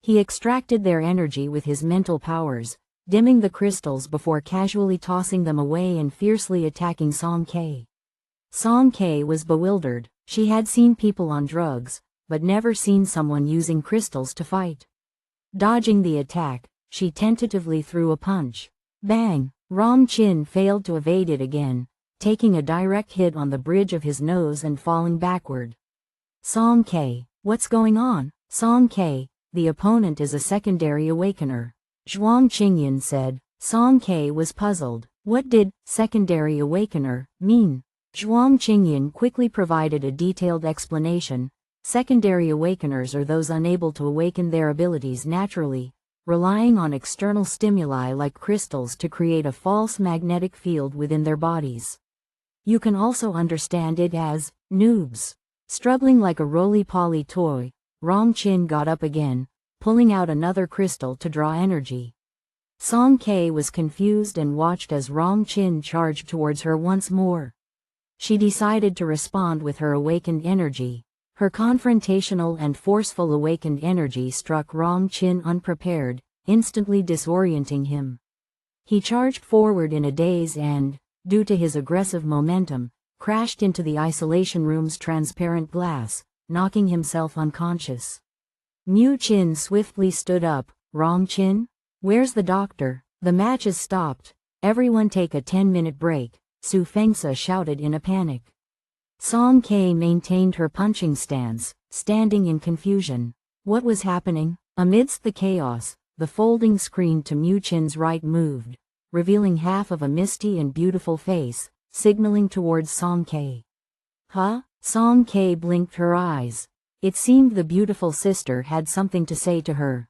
Speaker 1: He extracted their energy with his mental powers, dimming the crystals before casually tossing them away and fiercely attacking Song Kei. Song Kei was bewildered. She had seen people on drugs, but never seen someone using crystals to fight. Dodging the attack, she tentatively threw a punch. Bang! Wrong Qin failed to evade it again, taking a direct hit on the bridge of his nose and falling backward. Song Kei, what's going on? Song Kei, the opponent is a secondary awakener. Zhuang Qingyan said. Song Kei was puzzled. What did secondary awakener mean? Zhuang Qingyan quickly provided a detailed explanation. Secondary awakeners are those unable to awaken their abilities naturally, relying on external stimuli like crystals to create a false magnetic field within their bodies. You can also understand it as noobs. Struggling like a roly-poly toy, Rom Chin got up again, pulling out another crystal to draw energy. Song K was confused and watched as Rom Chin charged towards her once more. She decided to respond with her awakened energy. Her confrontational and forceful awakened energy struck Rom Chin unprepared, instantly disorienting him. He charged forward in a daze and, due to his aggressive momentum, crashed into the isolation room's transparent glass, knocking himself unconscious. Mu Chin swiftly stood up. Rom Chin? Where's the doctor? The match is stopped. Everyone take a 10-minute break, Su Fengsa shouted in a panic. Song K maintained her punching stance, standing in confusion. What was happening? Amidst the chaos, the folding screen to Mu Chin's right moved, revealing half of a misty and beautiful face, signaling towards Song K. Huh? Song K blinked her eyes. It seemed the beautiful sister had something to say to her.